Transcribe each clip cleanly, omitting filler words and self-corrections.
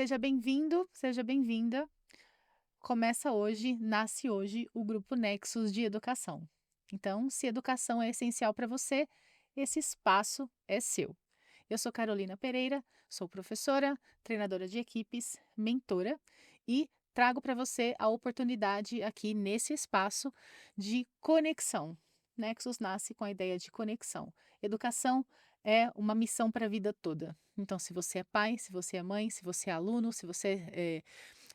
Seja bem-vindo, seja bem-vinda. Começa hoje, nasce hoje o grupo Nexus de Educação. Então, se educação é essencial para você, esse espaço é seu. Eu sou Carolina Pereira, sou professora, treinadora de equipes, mentora e trago para você a oportunidade aqui nesse espaço de conexão. Nexus nasce com a ideia de conexão. Educação é uma missão para a vida toda. Então, se você é pai, se você é mãe, se você é aluno, se você é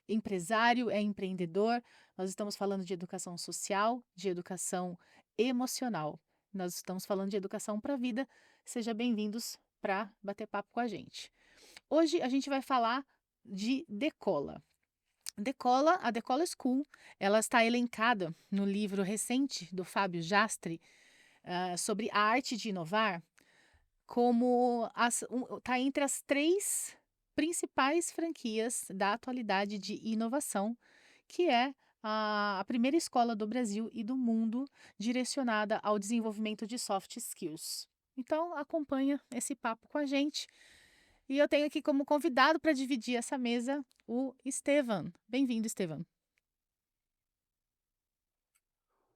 empresário, é empreendedor, nós estamos falando de educação social, de educação emocional. Nós estamos falando de educação para a vida. Sejam bem-vindos para bater papo com a gente. Hoje a gente vai falar de Decola. Decola, a Decola School, ela está elencada no livro recente do Fábio Jastre, sobre a arte de inovar, como está entre as três principais franquias da atualidade de inovação, que é a primeira escola do Brasil e do mundo direcionada ao desenvolvimento de soft skills. Então, acompanha esse papo com a gente. E eu tenho aqui como convidado para dividir essa mesa o Estevam. Bem-vindo, Estevam.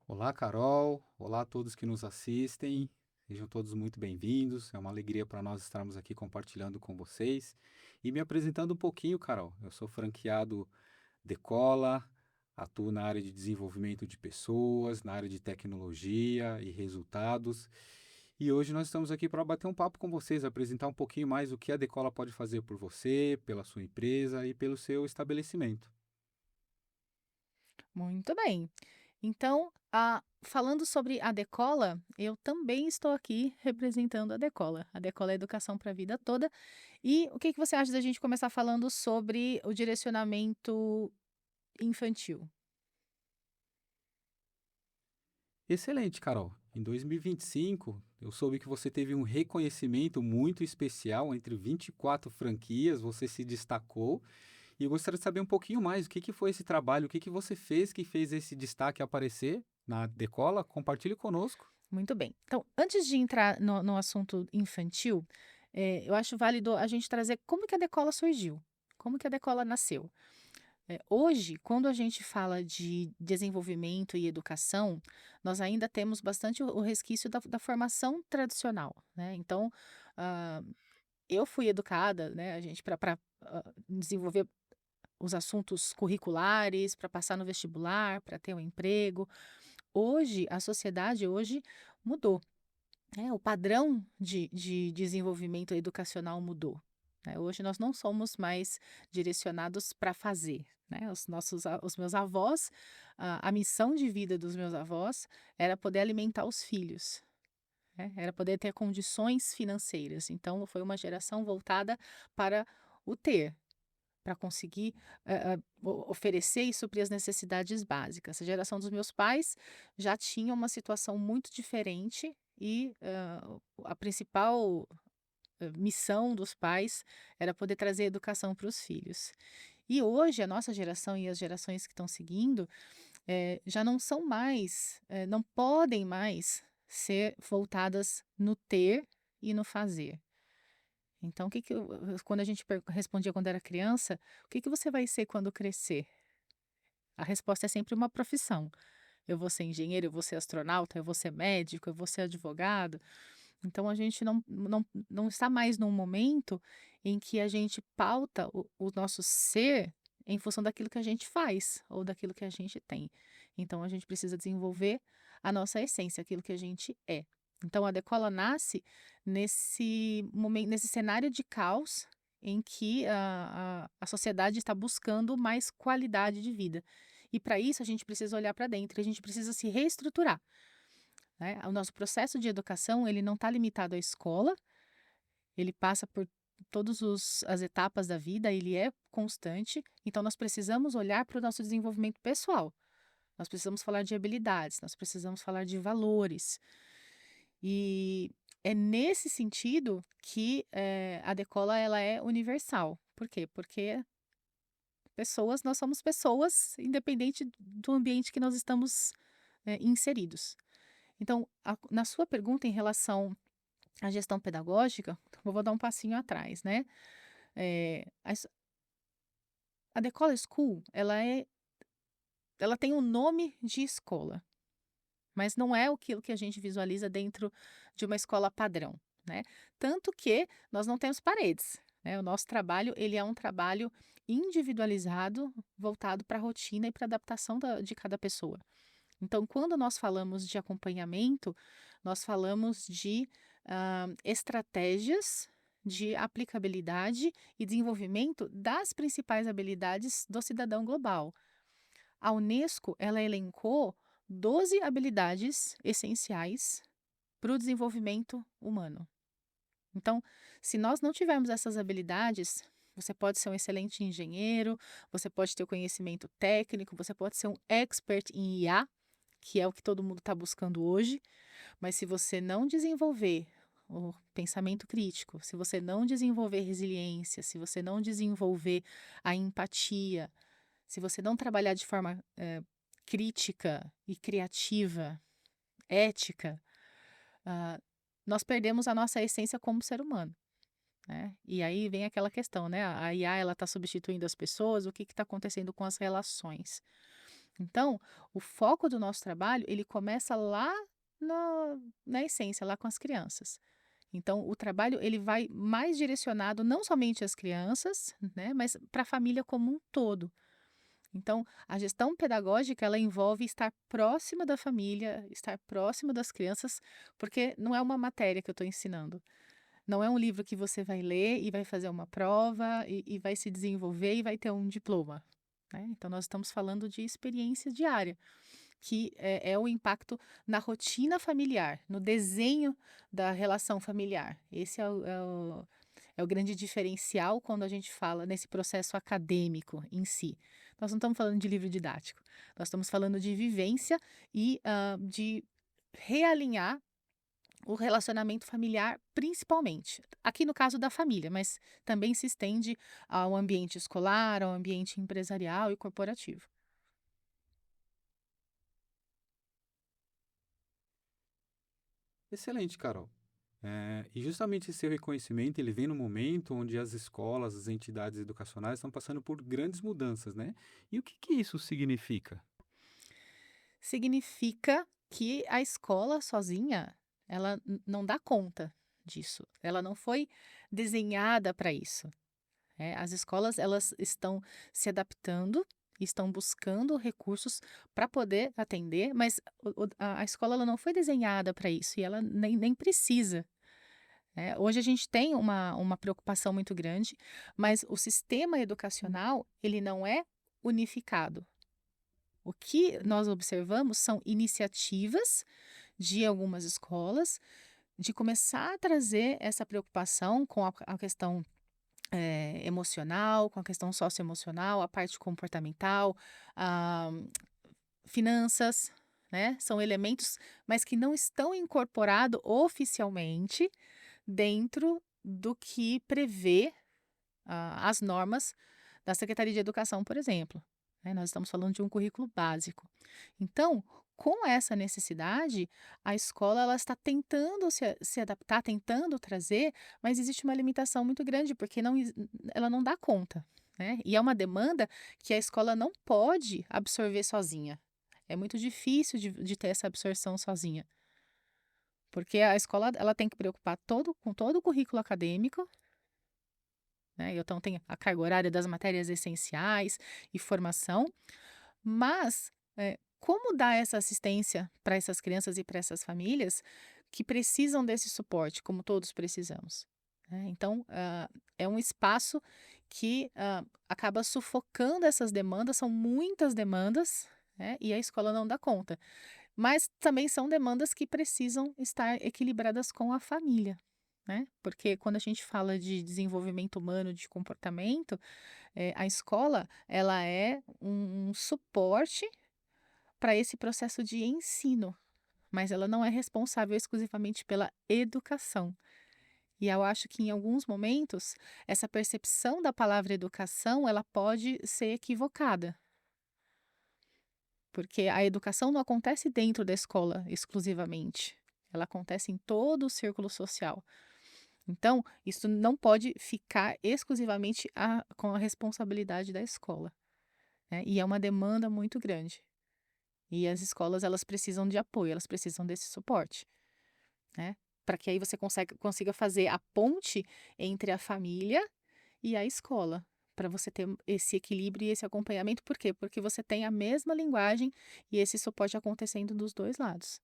Olá, Carol. Olá a todos que nos assistem. Sejam todos muito bem-vindos. É uma alegria para nós estarmos aqui compartilhando com vocês. E me apresentando um pouquinho, Carol. Eu sou franqueado Decola, atuo na área de desenvolvimento de pessoas, na área de tecnologia e resultados. E hoje nós estamos aqui para bater um papo com vocês, apresentar um pouquinho mais o que a Decola pode fazer por você, pela sua empresa e pelo seu estabelecimento. Muito bem. Então, falando sobre a Decola, eu também estou aqui representando a Decola. A Decola é educação para a vida toda. E o que que você acha da gente começar falando sobre o direcionamento infantil? Excelente, Carol. Em 2025, eu soube que você teve um reconhecimento muito especial entre 24 franquias, você se destacou. E eu gostaria de saber um pouquinho mais o que foi esse trabalho, o que você fez que fez esse destaque aparecer na Decola. Compartilhe conosco. Muito bem. Então, antes de entrar no assunto infantil, eu acho válido a gente trazer como que a Decola surgiu, como que a Decola nasceu. Hoje, quando a gente fala de desenvolvimento e educação, nós ainda temos bastante o resquício da formação tradicional, né? Então, ah, eu fui educada, né, a gente para desenvolver os assuntos curriculares, para passar no vestibular, para ter um emprego. Hoje, a sociedade hoje mudou, né? O padrão de desenvolvimento educacional mudou, né? Hoje nós não somos mais direcionados para fazer, né? Os meus avós, a missão de vida dos meus avós era poder alimentar os filhos, né? Era poder ter condições financeiras. Então, foi uma geração voltada para o ter, para conseguir oferecer e suprir as necessidades básicas. A geração dos meus pais já tinha uma situação muito diferente e a principal missão dos pais era poder trazer educação para os filhos. E hoje, a nossa geração e as gerações que estão seguindo já não são mais, não podem mais ser voltadas no ter e no fazer. Então, quando a gente respondia quando era criança, o que que você vai ser quando crescer? A resposta é sempre uma profissão. Eu vou ser engenheiro, eu vou ser astronauta, eu vou ser médico, eu vou ser advogado. Então, a gente não está mais num momento em que a gente pauta o nosso ser em função daquilo que a gente faz ou daquilo que a gente tem. Então, a gente precisa desenvolver a nossa essência, aquilo que a gente é. Então, a Decola nasce nesse momento, nesse cenário de caos em que a sociedade está buscando mais qualidade de vida. E para isso, a gente precisa olhar para dentro, a gente precisa se reestruturar, né? O nosso processo de educação, ele não está limitado à escola, ele passa por todas as etapas da vida, ele é constante, então nós precisamos olhar para o nosso desenvolvimento pessoal. Nós precisamos falar de habilidades, nós precisamos falar de valores. E é nesse sentido que a Decola ela é universal. Por quê? Porque nós somos pessoas, independente do ambiente que nós estamos inseridos. Então, na sua pergunta em relação à gestão pedagógica, eu vou dar um passinho atrás, né? A Decola School, ela tem um nome de escola, mas não é aquilo que a gente visualiza dentro de uma escola padrão, né. Tanto que nós não temos paredes, né, o nosso trabalho, ele é um trabalho individualizado, voltado para a rotina e para adaptação de cada pessoa. Então, quando nós falamos de acompanhamento, nós falamos de, estratégias de aplicabilidade e desenvolvimento das principais habilidades do cidadão global. A Unesco, ela elencou 12 habilidades essenciais para o desenvolvimento humano. Então, se nós não tivermos essas habilidades, você pode ser um excelente engenheiro, você pode ter o conhecimento técnico, você pode ser um expert em IA, que é o que todo mundo está buscando hoje, mas se você não desenvolver o pensamento crítico, se você não desenvolver resiliência, se você não desenvolver a empatia, se você não trabalhar de forma crítica e criativa, ética, ah, nós perdemos a nossa essência como ser humano, né? E aí vem aquela questão, né? A IA ela está substituindo as pessoas, o que está acontecendo com as relações? Então, o foco do nosso trabalho, ele começa lá na essência, lá com as crianças. Então, o trabalho ele vai mais direcionado não somente às crianças, né, mas para a família como um todo. Então, a gestão pedagógica, ela envolve estar próxima da família, estar próxima das crianças, porque não é uma matéria que eu estou ensinando. Não é um livro que você vai ler e vai fazer uma prova e vai se desenvolver e vai ter um diploma, né? Então, nós estamos falando de experiência diária, que é o impacto na rotina familiar, no desenho da relação familiar. Esse é o grande diferencial quando a gente fala nesse processo acadêmico em si. Nós não estamos falando de livro didático, nós estamos falando de vivência e de realinhar o relacionamento familiar, principalmente. Aqui no caso da família, mas também se estende ao ambiente escolar, ao ambiente empresarial e corporativo. Excelente, Carol. E justamente esse seu reconhecimento, ele vem no momento onde as escolas, as entidades educacionais estão passando por grandes mudanças, né? E o que que isso significa? Significa que a escola sozinha, ela não dá conta disso. Ela não foi desenhada para isso. As escolas elas estão se adaptando, estão buscando recursos para poder atender, mas a escola ela não foi desenhada para isso e ela nem precisa. Hoje a gente tem uma preocupação muito grande, mas o sistema educacional ele não é unificado. O que nós observamos são iniciativas de algumas escolas de começar a trazer essa preocupação com a questão emocional, com a questão socioemocional, a parte comportamental, ah, finanças, né? São elementos, mas que não estão incorporados oficialmente dentro do que prevê as normas da Secretaria de Educação, por exemplo. Nós estamos falando de um currículo básico. Então, com essa necessidade, a escola ela está tentando se adaptar, tentando trazer, mas existe uma limitação muito grande, porque ela não dá conta. E é uma demanda que a escola não pode absorver sozinha. É muito difícil de ter essa absorção sozinha, porque a escola ela tem que preocupar com todo o currículo acadêmico, então tem a carga horária das matérias essenciais e formação, mas, como dar essa assistência para essas crianças e para essas famílias que precisam desse suporte, como todos precisamos, Então, é um espaço que, acaba sufocando essas demandas, são muitas demandas, e a escola não dá conta. Mas também são demandas que precisam estar equilibradas com a família, porque quando a gente fala de desenvolvimento humano, de comportamento, a escola ela é um suporte para esse processo de ensino, mas ela não é responsável exclusivamente pela educação. E eu acho que em alguns momentos essa percepção da palavra educação ela pode ser equivocada, porque a educação não acontece dentro da escola exclusivamente, ela acontece em todo o círculo social. Então, isso não pode ficar exclusivamente com a responsabilidade da escola, né? E é uma demanda muito grande. E as escolas, elas precisam de apoio, elas precisam desse suporte, né? Para que aí você consiga fazer a ponte entre a família e a escola, para você ter esse equilíbrio e esse acompanhamento. Por quê? Porque você tem a mesma linguagem e esse suporte acontecendo dos dois lados.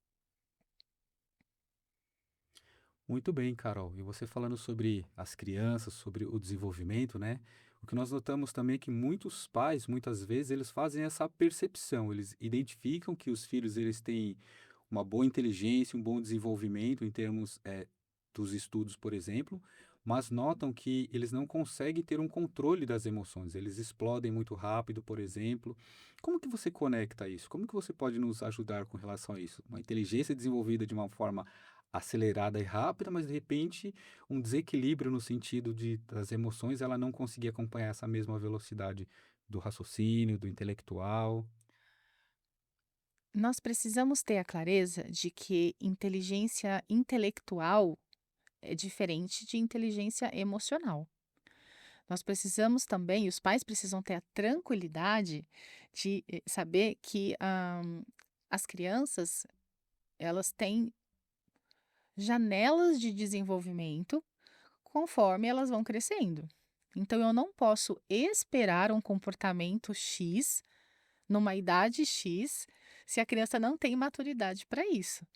Muito bem, Carol. E você falando sobre as crianças, sobre o desenvolvimento, né? O que nós notamos também é que muitos pais, muitas vezes, eles fazem essa percepção, eles identificam que os filhos eles têm uma boa inteligência, um bom desenvolvimento em termos dos estudos, por exemplo, mas notam que eles não conseguem ter um controle das emoções, eles explodem muito rápido, por exemplo. Como que você conecta isso? Como que você pode nos ajudar com relação a isso? Uma inteligência desenvolvida de uma forma acelerada e rápida, mas de repente um desequilíbrio no sentido de das emoções, ela não conseguir acompanhar essa mesma velocidade do raciocínio, do intelectual. Nós precisamos ter a clareza de que inteligência intelectual é diferente de inteligência emocional. Nós precisamos também, os pais precisam ter a tranquilidade de saber que as crianças, elas têm janelas de desenvolvimento conforme elas vão crescendo. Então, eu não posso esperar um comportamento X numa idade X se a criança não tem maturidade para isso.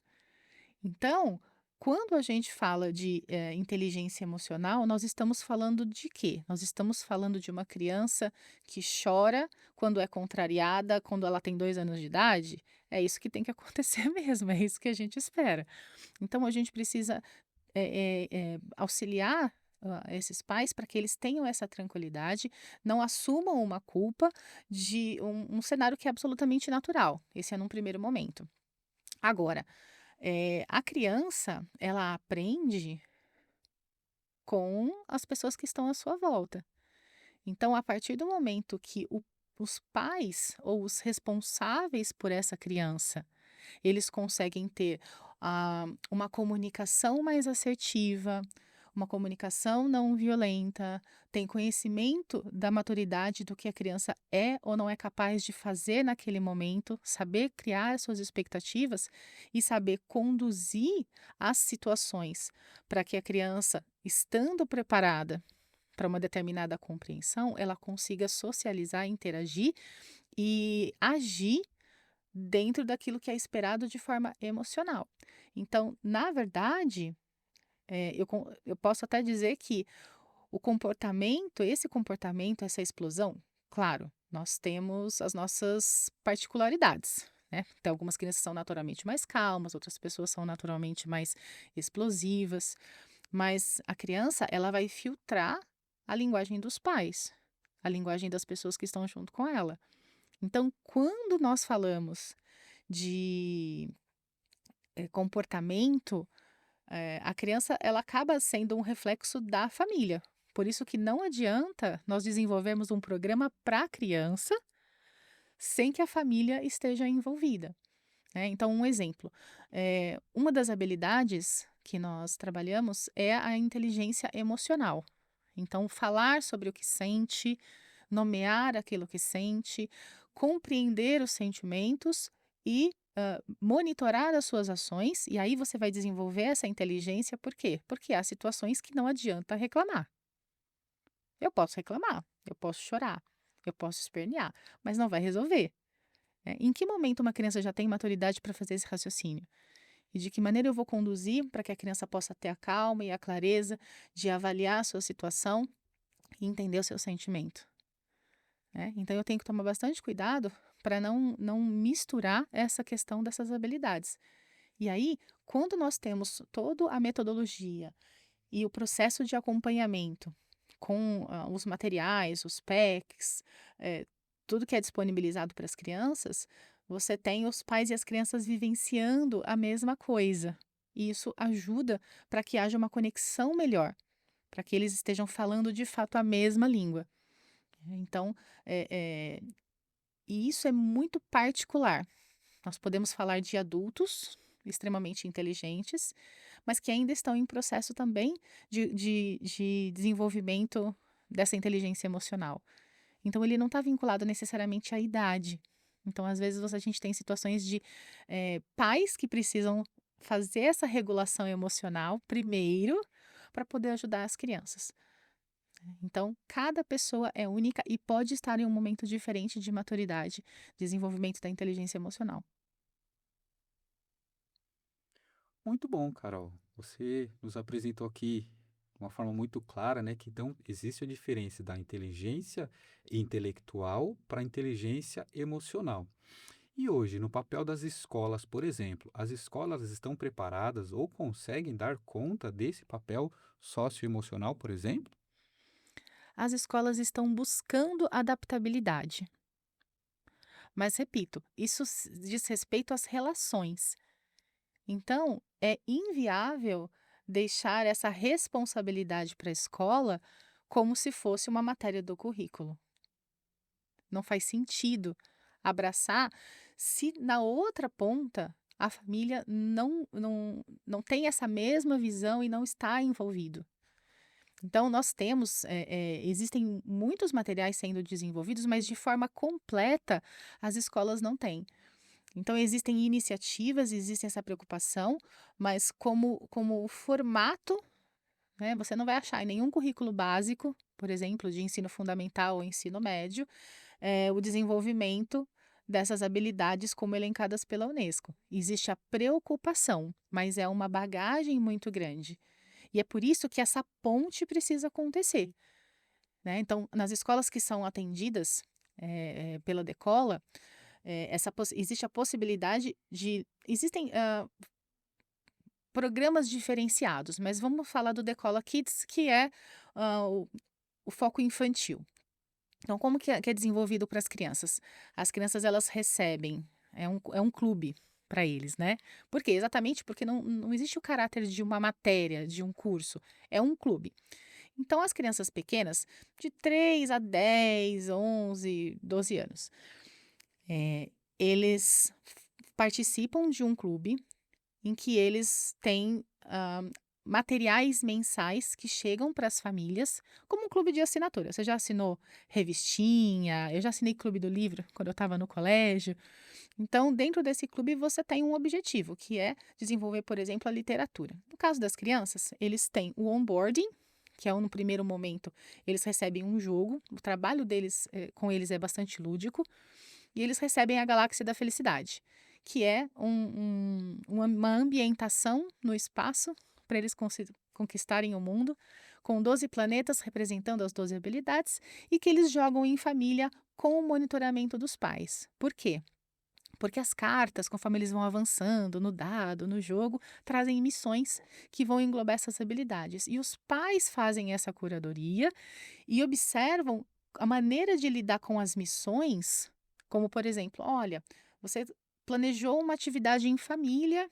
Então, quando a gente fala de inteligência emocional, nós estamos falando de quê? Nós estamos falando de uma criança que chora quando é contrariada, quando ela tem 2 anos de idade? É isso que tem que acontecer mesmo, é isso que a gente espera. Então, a gente precisa auxiliar esses pais para que eles tenham essa tranquilidade, não assumam uma culpa de um cenário que é absolutamente natural. Esse é num primeiro momento. Agora, a criança, ela aprende com as pessoas que estão à sua volta. Então, a partir do momento que os pais ou os responsáveis por essa criança, eles conseguem ter uma comunicação mais assertiva, uma comunicação não violenta, tem conhecimento da maturidade do que a criança é ou não é capaz de fazer naquele momento, saber criar as suas expectativas e saber conduzir as situações para que a criança, estando preparada para uma determinada compreensão, ela consiga socializar, interagir e agir dentro daquilo que é esperado de forma emocional. Então, na verdade, eu posso até dizer que esse comportamento, essa explosão, claro, nós temos as nossas particularidades, né? Então, algumas crianças são naturalmente mais calmas, outras pessoas são naturalmente mais explosivas, mas a criança, ela vai filtrar a linguagem dos pais, a linguagem das pessoas que estão junto com ela. Então, quando nós falamos de comportamento, a criança ela acaba sendo um reflexo da família. Por isso que não adianta nós desenvolvermos um programa para a criança sem que a família esteja envolvida, né? Então, um exemplo, uma das habilidades que nós trabalhamos é a inteligência emocional. Então, falar sobre o que sente, nomear aquilo que sente, compreender os sentimentos e monitorar as suas ações, e aí você vai desenvolver essa inteligência, por quê? Porque há situações que não adianta reclamar. Eu posso reclamar, eu posso chorar, eu posso espernear, mas não vai resolver, né? Em que momento uma criança já tem maturidade para fazer esse raciocínio? E de que maneira eu vou conduzir para que a criança possa ter a calma e a clareza de avaliar a sua situação e entender o seu sentimento, né? Então eu tenho que tomar bastante cuidado para não misturar essa questão dessas habilidades. E aí, quando nós temos toda a metodologia e o processo de acompanhamento com os materiais, os PECs, tudo que é disponibilizado para as crianças, você tem os pais e as crianças vivenciando a mesma coisa. E isso ajuda para que haja uma conexão melhor, para que eles estejam falando de fato a mesma língua. Então, eh eh, e isso é muito particular. Nós podemos falar de adultos extremamente inteligentes, mas que ainda estão em processo também de desenvolvimento dessa inteligência emocional. Então, ele não está vinculado necessariamente à idade. Então, às vezes, a gente tem situações de pais que precisam fazer essa regulação emocional primeiro para poder ajudar as crianças. Então, cada pessoa é única e pode estar em um momento diferente de maturidade, desenvolvimento da inteligência emocional. Muito bom, Carol. Você nos apresentou aqui de uma forma muito clara, né, que então existe a diferença da inteligência intelectual para a inteligência emocional. E hoje, no papel das escolas, por exemplo, as escolas estão preparadas ou conseguem dar conta desse papel socioemocional, por exemplo? As escolas estão buscando adaptabilidade, mas repito, isso diz respeito às relações. Então, é inviável deixar essa responsabilidade para a escola como se fosse uma matéria do currículo. Não faz sentido abraçar se na outra ponta a família não tem essa mesma visão e não está envolvido. Então, nós temos, existem muitos materiais sendo desenvolvidos, mas de forma completa as escolas não têm. Então, existem iniciativas, existe essa preocupação, mas como formato, né, você não vai achar em nenhum currículo básico, por exemplo, de ensino fundamental ou ensino médio, o desenvolvimento dessas habilidades como elencadas pela Unesco. Existe a preocupação, mas é uma bagagem muito grande. E é por isso que essa ponte precisa acontecer, né? Então, nas escolas que são atendidas pela Decola, existe a possibilidade de. Existem programas diferenciados, mas vamos falar do Decola Kids, que é o foco infantil. Então, como que é desenvolvido para as crianças? As crianças elas recebem, é um clube para eles, né? Por quê? Exatamente porque não existe o caráter de uma matéria, de um curso, é um clube. Então, as crianças pequenas, de 3 a 10, 11, 12 anos, eles participam de um clube em que eles têm materiais mensais que chegam para as famílias, como um clube de assinatura. Você já assinou revistinha? Eu já assinei clube do livro quando eu estava no colégio. Então, dentro desse clube, você tem um objetivo, que é desenvolver, por exemplo, a literatura. No caso das crianças, eles têm o onboarding, que é no primeiro momento, eles recebem um jogo, o trabalho deles com eles é bastante lúdico, e eles recebem a Galáxia da Felicidade, que é uma ambientação no espaço para eles conquistarem o mundo, com 12 planetas representando as 12 habilidades, e que eles jogam em família com o monitoramento dos pais. Por quê? Porque as cartas, conforme eles vão avançando no dado, no jogo, trazem missões que vão englobar essas habilidades. E os pais fazem essa curadoria e observam a maneira de lidar com as missões, como por exemplo, olha, você planejou uma atividade em família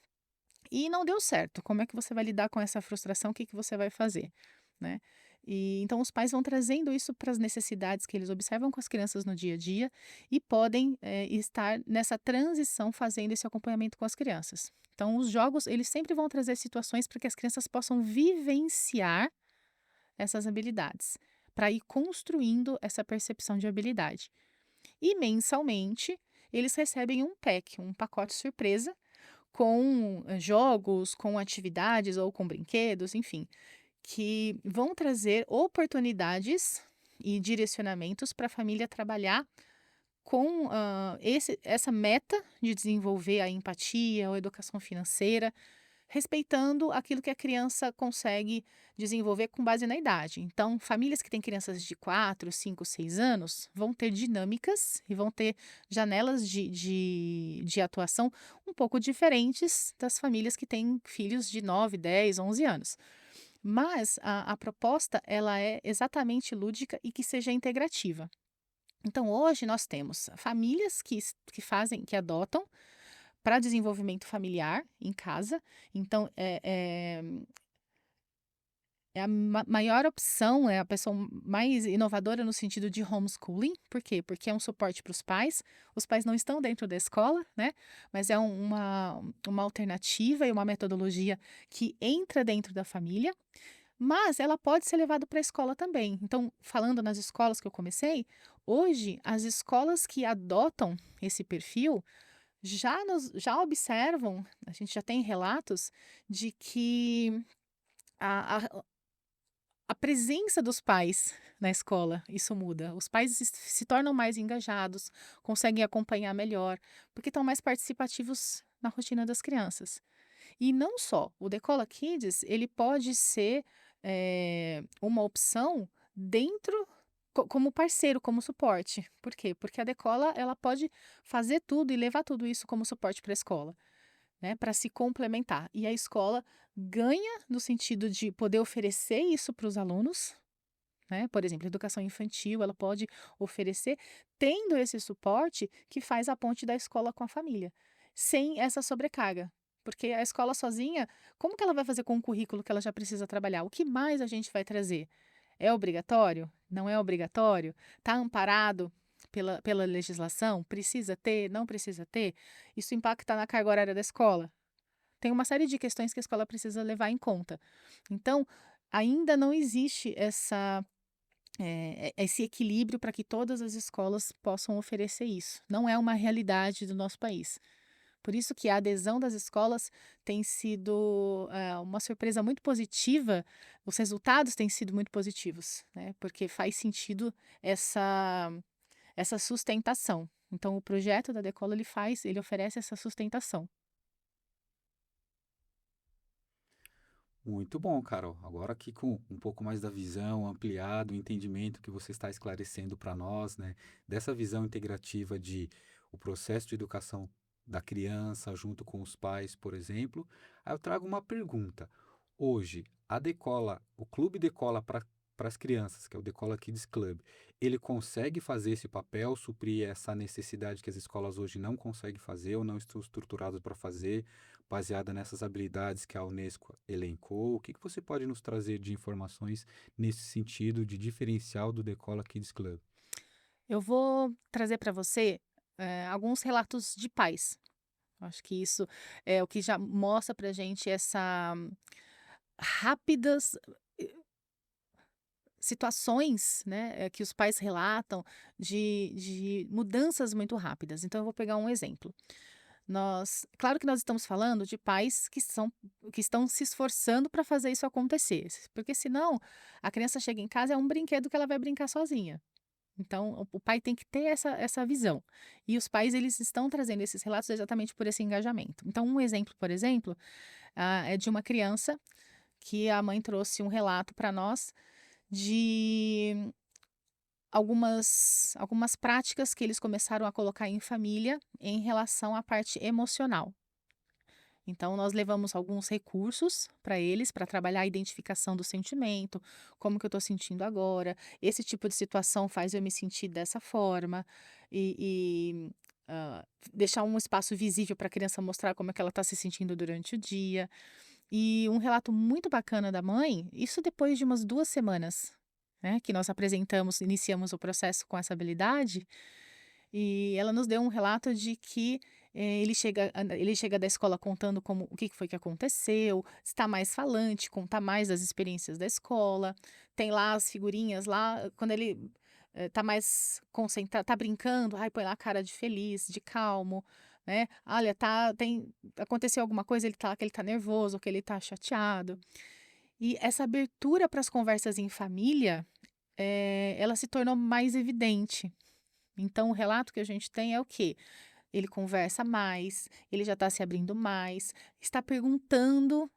e não deu certo. Como é que você vai lidar com essa frustração? O que que você vai fazer, né? E então os pais vão trazendo isso para as necessidades que eles observam com as crianças no dia a dia e podem estar nessa transição fazendo esse acompanhamento com as crianças. Então os jogos, eles sempre vão trazer situações para que as crianças possam vivenciar essas habilidades, para ir construindo essa percepção de habilidade. E mensalmente, eles recebem um pack, um pacote surpresa, com jogos, com atividades ou com brinquedos, enfim, que vão trazer oportunidades e direcionamentos para a família trabalhar com essa meta de desenvolver a empatia ou a educação financeira, respeitando aquilo que a criança consegue desenvolver com base na idade. Então, famílias que têm crianças de 4, 5, 6 anos vão ter dinâmicas e vão ter janelas de atuação um pouco diferentes das famílias que têm filhos de 9, 10, 11 anos. Mas a proposta ela é exatamente lúdica e que seja integrativa. Então, hoje nós temos famílias que adotam para desenvolvimento familiar em casa. Então, É a maior opção, é a pessoa mais inovadora no sentido de homeschooling. Por quê? Porque é um suporte para os pais não estão dentro da escola, né, mas é uma alternativa e uma metodologia que entra dentro da família, mas ela pode ser levada para a escola também. Então, falando nas escolas que eu comecei, hoje as escolas que adotam esse perfil já observam, a gente já tem relatos de que a a presença dos pais na escola, isso muda. Os pais se tornam mais engajados, conseguem acompanhar melhor, porque estão mais participativos na rotina das crianças. E não só, o Decola Kids, ele pode ser, uma opção dentro como parceiro, como suporte. Por quê? Porque a Decola, ela pode fazer tudo e levar tudo isso como suporte para a escola, né, para se complementar. E a escola ganha no sentido de poder oferecer isso para os alunos, né? Por exemplo, educação infantil, ela pode oferecer, tendo esse suporte que faz a ponte da escola com a família, sem essa sobrecarga. Porque a escola sozinha, como que ela vai fazer com o currículo que ela já precisa trabalhar? O que mais a gente vai trazer? É obrigatório? Não é obrigatório? Está amparado pela legislação? Precisa ter? Não precisa ter? Isso impacta na carga horária da escola? Tem uma série de questões que a escola precisa levar em conta. Então, ainda não existe esse equilíbrio para que todas as escolas possam oferecer isso. Não é uma realidade do nosso país. Por isso que a adesão das escolas tem sido uma surpresa muito positiva, os resultados têm sido muito positivos, né? Porque faz sentido essa, essa sustentação. Então, o projeto da Decola ele oferece essa sustentação. Muito bom, Carol. Agora aqui com um pouco mais da visão ampliada, o entendimento que você está esclarecendo para nós, né, dessa visão integrativa de o processo de educação da criança junto com os pais, por exemplo. Aí eu trago uma pergunta. Hoje, a Decola, o Clube Decola para as crianças, que é o Decola Kids Club, ele consegue fazer esse papel, suprir essa necessidade que as escolas hoje não conseguem fazer ou não estão estruturadas para fazer? Baseada nessas habilidades que a Unesco elencou, o que que você pode nos trazer de informações nesse sentido de diferencial do Decola Kids Club? Eu vou trazer para você alguns relatos de pais. Acho que isso é o que já mostra pra gente essa rápidas situações, né, que os pais relatam de mudanças muito rápidas. Então eu vou pegar um exemplo. Claro que nós estamos falando de pais que estão se esforçando para fazer isso acontecer, porque senão a criança chega em casa, é um brinquedo que ela vai brincar sozinha. Então, o pai tem que ter essa visão. E os pais, eles estão trazendo esses relatos exatamente por esse engajamento. Então, um exemplo, por exemplo, é de uma criança que a mãe trouxe um relato para nós de algumas práticas que eles começaram a colocar em família em relação à parte emocional. Então, nós levamos alguns recursos para eles, para trabalhar a identificação do sentimento, como que eu estou sentindo agora, esse tipo de situação faz eu me sentir dessa forma, e, deixar um espaço visível para a criança mostrar como é que ela está se sentindo durante o dia. E um relato muito bacana da mãe, isso depois de umas 2 semanas, né, que nós iniciamos o processo com essa habilidade, e ela nos deu um relato de que, ele chega da escola contando como o que que foi que aconteceu, está mais falante, contar mais das experiências da escola, tem lá as figurinhas lá, quando ele, tá mais concentrado, tá brincando, ai, põe lá a cara de feliz, de calmo, né. Olha, aconteceu alguma coisa, que ele tá nervoso, que ele tá chateado. E essa abertura para as conversas em família, ela se tornou mais evidente. Então, o relato que a gente tem é o quê? Ele conversa mais, ele já está se abrindo mais, está perguntando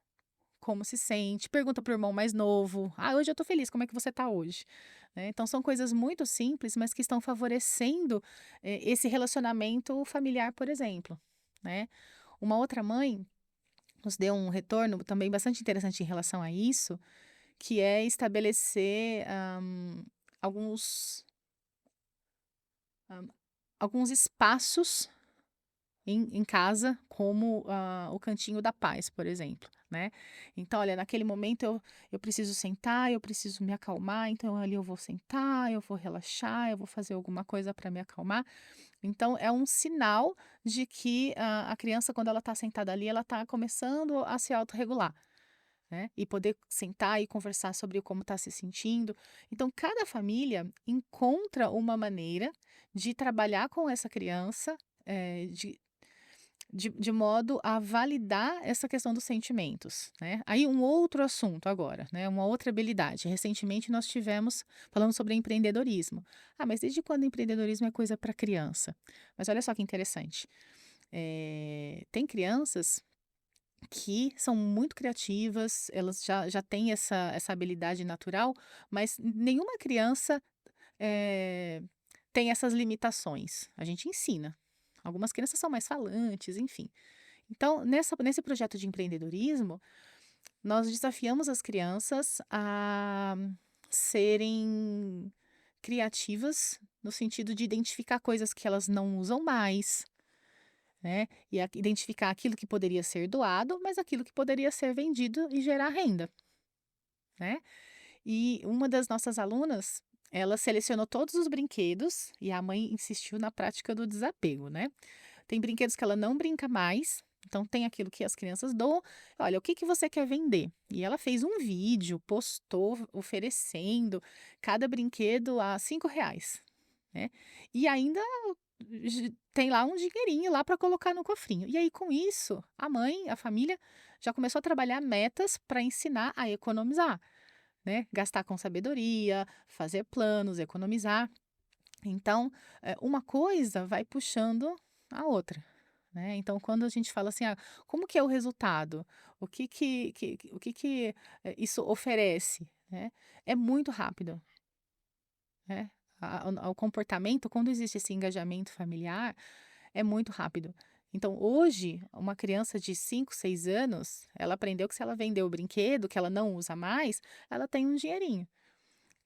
como se sente, pergunta para o irmão mais novo: "Ah, hoje eu estou feliz, como é que você está hoje?", né. Então são coisas muito simples, mas que estão favorecendo, esse relacionamento familiar, por exemplo, né. Uma outra mãe nos deu um retorno também bastante interessante em relação a isso, que é estabelecer, alguns hã, alguns espaços em casa como o cantinho da paz, por exemplo, né? Então, olha, naquele momento eu preciso sentar, eu preciso me acalmar, então ali eu vou sentar, eu vou relaxar, eu vou fazer alguma coisa para me acalmar. Então, é um sinal de que a criança, quando ela está sentada ali, ela está começando a se autorregular, né? E poder sentar e conversar sobre como está se sentindo. Então, cada família encontra uma maneira de trabalhar com essa criança, de modo a validar essa questão dos sentimentos, né? Aí um outro assunto agora, né? Uma outra habilidade. Recentemente nós tivemos falando sobre empreendedorismo. Ah, mas desde quando empreendedorismo é coisa para criança? Mas olha só que interessante. Tem crianças que são muito criativas, elas já têm essa habilidade natural, mas nenhuma criança eh, tem essas limitações. A gente ensina. Algumas crianças são mais falantes, enfim. Então, nesse projeto de empreendedorismo, nós desafiamos as crianças a serem criativas no sentido de identificar coisas que elas não usam mais, né? E identificar aquilo que poderia ser doado, mas aquilo que poderia ser vendido e gerar renda, né? E uma das nossas alunas, ela selecionou todos os brinquedos e a mãe insistiu na prática do desapego, né? Tem brinquedos que ela não brinca mais. Então, tem aquilo que as crianças dão. Olha, o que que você quer vender? E ela fez um vídeo, postou, oferecendo cada brinquedo a R$ 5, né? E ainda tem lá um dinheirinho lá para colocar no cofrinho. E aí, com isso, a mãe, a família, já começou a trabalhar metas para ensinar a economizar, né? Gastar com sabedoria, fazer planos, economizar. Então, uma coisa vai puxando a outra, né. Então, quando a gente fala assim: "Ah, como que é o resultado? O que que isso oferece?", né, é muito rápido, né. O comportamento, quando existe esse engajamento familiar, é muito rápido. Então, hoje, uma criança de 5, 6 anos, ela aprendeu que se ela vender o brinquedo que ela não usa mais, ela tem um dinheirinho.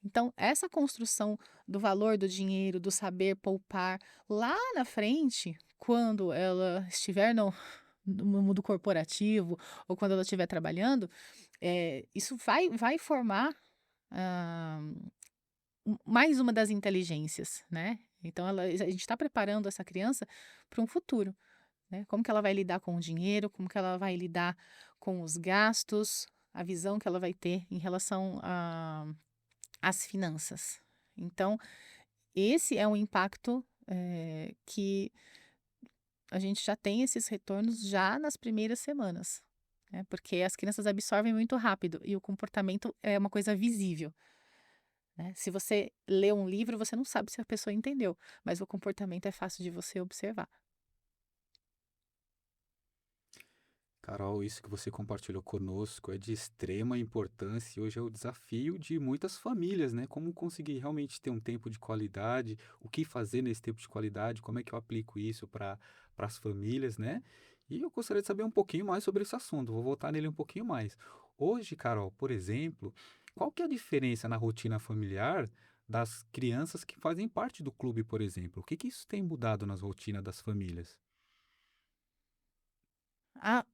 Então, essa construção do valor do dinheiro, do saber poupar, lá na frente, quando ela estiver no mundo corporativo ou quando ela estiver trabalhando, isso vai formar ah, mais uma das inteligências, né? Então, a gente está preparando essa criança para um futuro, né? Como que ela vai lidar com o dinheiro, como que ela vai lidar com os gastos, a visão que ela vai ter em relação às finanças. Então, esse é um impacto, que a gente já tem esses retornos já nas primeiras semanas, né, porque as crianças absorvem muito rápido e o comportamento é uma coisa visível, né. Se você lê um livro, você não sabe se a pessoa entendeu, mas o comportamento é fácil de você observar. Carol, isso que você compartilhou conosco é de extrema importância e hoje é o desafio de muitas famílias, né? Como conseguir realmente ter um tempo de qualidade, o que fazer nesse tempo de qualidade, como é que eu aplico isso para as famílias, né? E eu gostaria de saber um pouquinho mais sobre esse assunto, vou voltar nele um pouquinho mais. Hoje, Carol, por exemplo, qual que é a diferença na rotina familiar das crianças que fazem parte do clube, por exemplo? O que que isso tem mudado nas rotinas das famílias? Ah,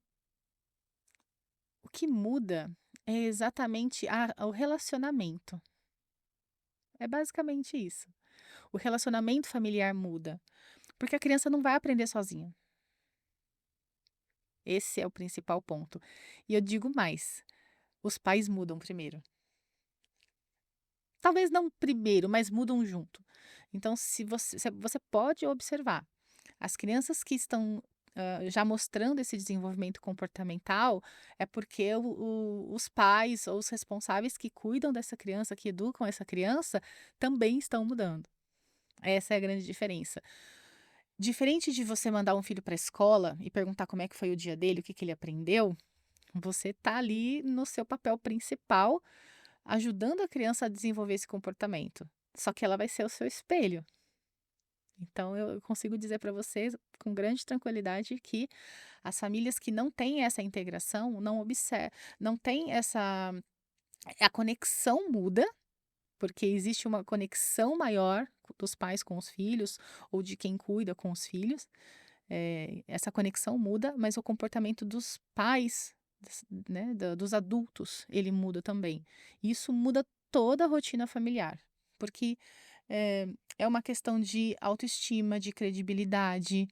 o que muda é exatamente o relacionamento, é basicamente isso. O relacionamento familiar muda, porque a criança não vai aprender sozinha, esse é o principal ponto. E eu digo mais, os pais mudam primeiro. Talvez não primeiro, mas mudam junto. Então, se você pode observar, as crianças que estão, já mostrando esse desenvolvimento comportamental, é porque os pais ou os responsáveis que cuidam dessa criança, que educam essa criança, também estão mudando. Essa é a grande diferença. Diferente de você mandar um filho para a escola e perguntar como é que foi o dia dele, o que que ele aprendeu, você tá ali no seu papel principal, ajudando a criança a desenvolver esse comportamento. Só que ela vai ser o seu espelho. Então, eu consigo dizer para vocês com grande tranquilidade que as famílias que não têm essa integração, não têm essa. A conexão muda, porque existe uma conexão maior dos pais com os filhos, ou de quem cuida com os filhos. essa conexão muda, mas o comportamento dos pais, né, dos adultos, ele muda também. Isso muda toda a rotina familiar, porque é, é uma questão de autoestima, de credibilidade,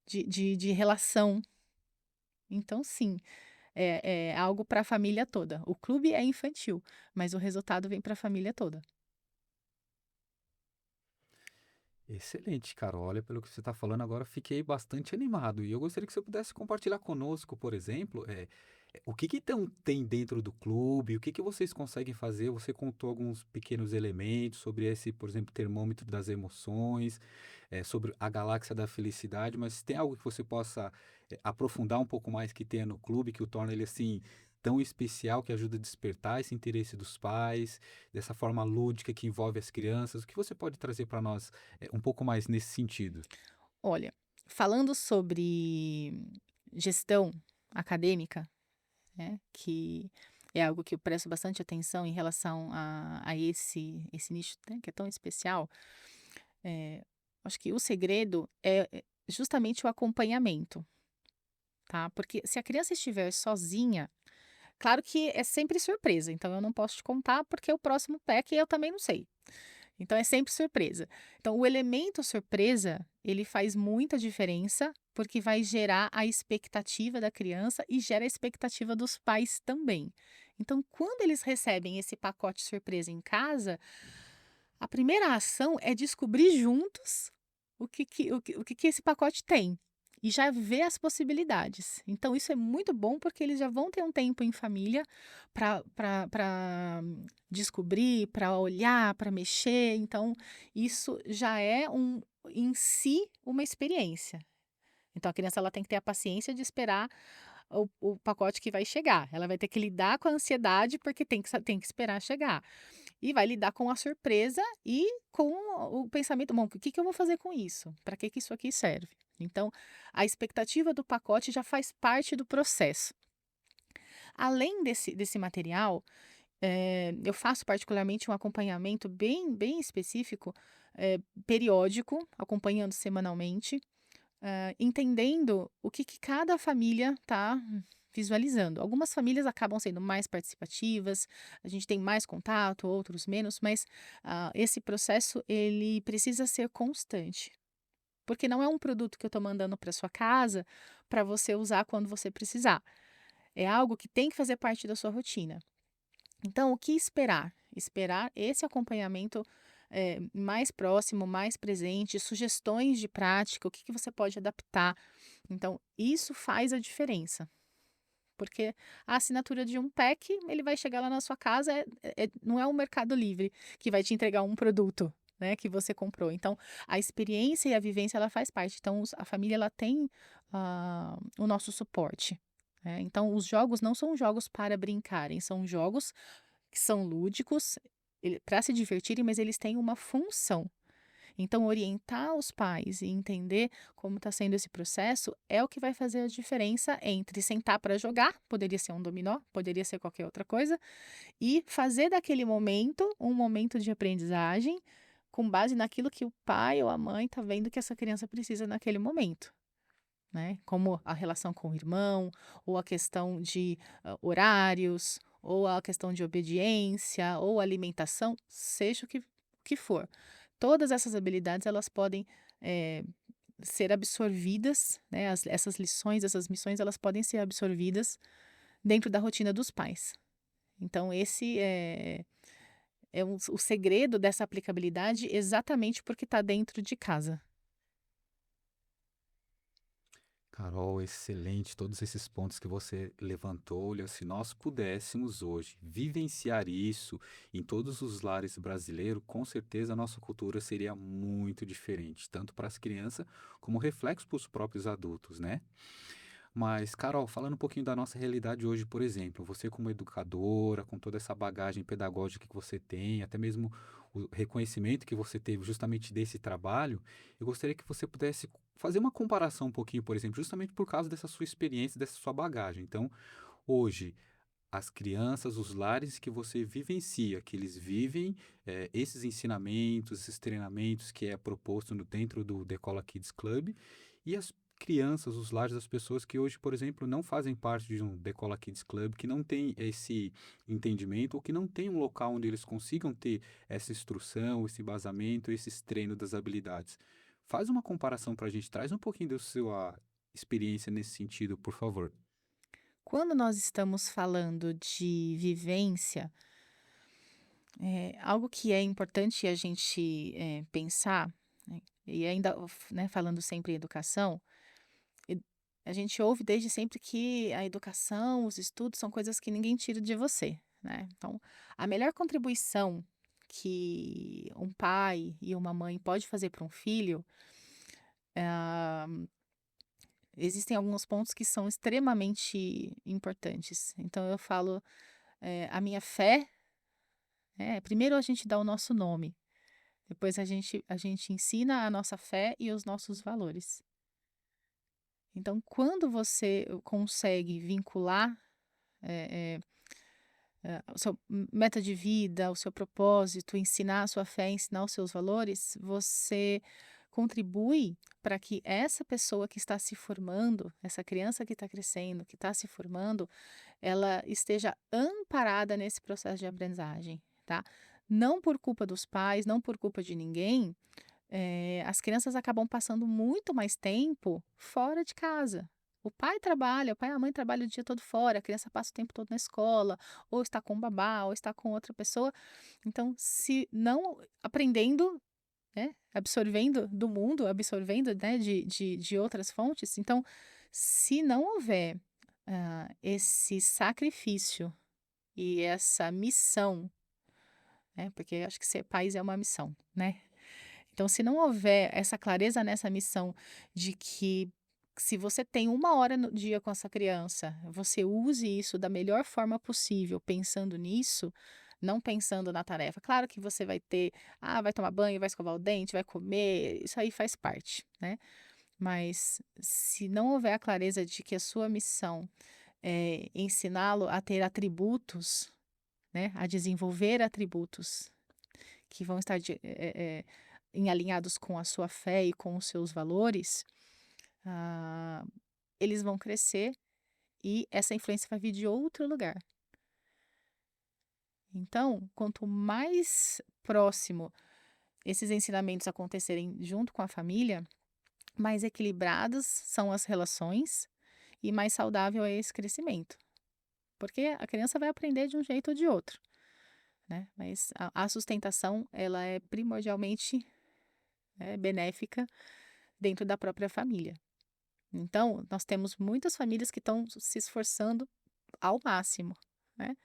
de relação. Então, sim, é algo para a família toda. O clube é infantil, mas o resultado vem para a família toda. Excelente, cara. Olha, pelo que você está falando agora, eu fiquei bastante animado. E eu gostaria que você pudesse compartilhar conosco, por exemplo, o que que então tem dentro do clube, o que que vocês conseguem fazer? Você contou alguns pequenos elementos sobre esse, por exemplo, termômetro das emoções, sobre a galáxia da felicidade, mas tem algo que você possa aprofundar um pouco mais que tenha no clube, que o torna ele assim tão especial, que ajuda a despertar esse interesse dos pais, dessa forma lúdica que envolve as crianças? O que você pode trazer para nós um pouco mais nesse sentido? Olha, falando sobre gestão acadêmica, né, que é algo que eu presto bastante atenção em relação a esse nicho, né, que é tão especial, eh, acho que o segredo é justamente o acompanhamento, tá. Porque se a criança estiver sozinha, claro que é sempre surpresa, então eu não posso te contar, porque o próximo PEC eu também não sei. Então é sempre surpresa. Então o elemento surpresa, ele faz muita diferença, porque vai gerar a expectativa da criança e gera a expectativa dos pais também. Então, quando eles recebem esse pacote surpresa em casa, a primeira ação é descobrir juntos o que esse pacote tem. E já ver as possibilidades. Então, isso é muito bom porque eles já vão ter um tempo em família para descobrir, para olhar, para mexer. Então, isso já é em si uma experiência. Então, a criança ela tem que ter a paciência de esperar o pacote que vai chegar. Ela vai ter que lidar com a ansiedade porque tem que esperar chegar. E vai lidar com a surpresa e com o pensamento: "Bom, o que que eu vou fazer com isso? Para que que isso aqui serve?". Então, a expectativa do pacote já faz parte do processo. Além desse material, eu faço particularmente um acompanhamento bem específico, periódico, acompanhando semanalmente, entendendo o que que cada família está visualizando. Algumas famílias acabam sendo mais participativas, a gente tem mais contato, outros menos, mas, esse processo ele precisa ser constante, porque não é um produto que eu estou mandando para sua casa para você usar quando você precisar. É algo que tem que fazer parte da sua rotina. Então, o que esperar? Esperar esse acompanhamento, mais próximo, mais presente, sugestões de prática, o que que você pode adaptar. Então, isso faz a diferença, porque a assinatura de um pack, ele vai chegar lá na sua casa, não é o Mercado Livre que vai te entregar um produto, né, que você comprou. Então, a experiência e a vivência, ela faz parte. Então, a família, ela tem o nosso suporte. Né? Então, os jogos não são jogos para brincarem, são jogos que são lúdicos para se divertirem, mas eles têm uma função. Então, orientar os pais e entender como está sendo esse processo é o que vai fazer a diferença entre sentar para jogar, poderia ser um dominó, poderia ser qualquer outra coisa, e fazer daquele momento um momento de aprendizagem com base naquilo que o pai ou a mãe está vendo que essa criança precisa naquele momento. Né? Como a relação com o irmão, ou a questão de horários, ou a questão de obediência, ou alimentação, seja o que for. Todas essas habilidades elas podem ser absorvidas, né? Essas lições, essas missões, elas podem ser absorvidas dentro da rotina dos pais. Então, esse é o segredo dessa aplicabilidade exatamente porque está dentro de casa. Carol, excelente todos esses pontos que você levantou. Olha, se nós pudéssemos hoje vivenciar isso em todos os lares brasileiros, com certeza a nossa cultura seria muito diferente, tanto para as crianças como reflexo para os próprios adultos, né? Mas, Carol, falando um pouquinho da nossa realidade hoje, por exemplo, você como educadora, com toda essa bagagem pedagógica que você tem, até mesmo o reconhecimento que você teve justamente desse trabalho, eu gostaria que você pudesse fazer uma comparação um pouquinho, por exemplo, justamente por causa dessa sua experiência, dessa sua bagagem. Então, hoje, as crianças, os lares que você vivencia, que eles vivem esses ensinamentos, esses treinamentos que é proposto dentro do Decola Kids Club, e as crianças, os lares das pessoas que hoje, por exemplo, não fazem parte de um Decola Kids Club, que não tem esse entendimento, ou que não tem um local onde eles consigam ter essa instrução, esse embasamento, esses treinos das habilidades. Faz uma comparação para a gente, traz um pouquinho da sua experiência nesse sentido, por favor. Quando nós estamos falando de vivência, algo que é importante a gente, pensar, né, e ainda né, falando sempre em educação, e a gente ouve desde sempre que a educação, os estudos são coisas que ninguém tira de você, né. Então, a melhor contribuição que um pai e uma mãe pode fazer para um filho, ah, existem alguns pontos que são extremamente importantes. Então eu falo, a minha fé, primeiro a gente dá o nosso nome, depois a gente ensina a nossa fé e os nossos valores. Então quando você consegue vincular, eh o seu meta de vida, o seu propósito, ensinar a sua fé, ensinar os seus valores, você contribui para que essa pessoa que está se formando, essa criança que está crescendo, que está se formando, ela esteja amparada nesse processo de aprendizagem, tá? Não por culpa dos pais, não por culpa de ninguém, as crianças acabam passando muito mais tempo fora de casa. O pai trabalha, o pai e a mãe trabalham o dia todo fora, a criança passa o tempo todo na escola, ou está com o babá, ou está com outra pessoa. Então, se não aprendendo, né, absorvendo do mundo, absorvendo, né, de outras fontes, então, se não houver esse sacrifício e essa missão, né, porque acho que ser pais é uma missão, né? Então, se não houver essa clareza nessa missão de que se você tem 1 hora no dia com essa criança, você use isso da melhor forma possível, pensando nisso, não pensando na tarefa. Claro que você vai ter, vai tomar banho, vai escovar o dente, vai comer, isso aí faz parte, né? Mas se não houver a clareza de que a sua missão é ensiná-lo a ter atributos, né, a desenvolver atributos que vão estar em alinhados com a sua fé e com os seus valores, ah, eles vão crescer e essa influência vai vir de outro lugar. Então, quanto mais próximo esses ensinamentos acontecerem junto com a família, mais equilibradas são as relações e mais saudável é esse crescimento. Porque a criança vai aprender de um jeito ou de outro, né? Mas a sustentação, ela é primordialmente, benéfica dentro da própria família. Então, nós temos muitas famílias que estão se esforçando ao máximo, né?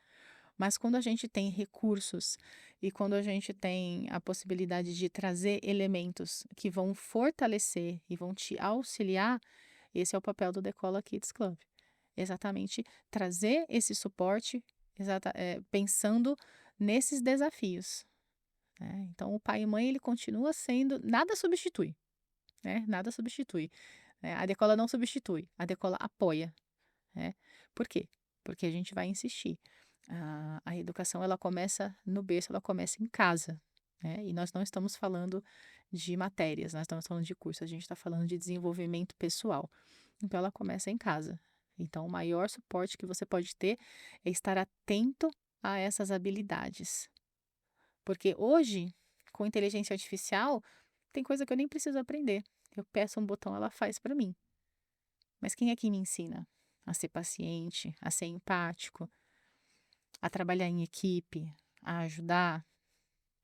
Mas quando a gente tem recursos e quando a gente tem a possibilidade de trazer elementos que vão fortalecer e vão te auxiliar, esse é o papel do Decola Kids Club. Exatamente trazer esse suporte, pensando nesses desafios, né? Então, o pai e mãe, ele continua sendo, nada substitui, né? Nada substitui. A Decola não substitui, a Decola apoia, né. Por quê? Porque a gente vai insistir. A educação, ela começa no berço, ela começa em casa, né, e nós não estamos falando de matérias, nós estamos falando de curso, a gente está falando de desenvolvimento pessoal. Então ela começa em casa. Então o maior suporte que você pode ter é estar atento a essas habilidades. Porque hoje, com inteligência artificial, tem coisa que eu nem preciso aprender. Eu peço um botão, ela faz para mim. Mas quem é que me ensina a ser paciente, a ser empático, a trabalhar em equipe, a ajudar,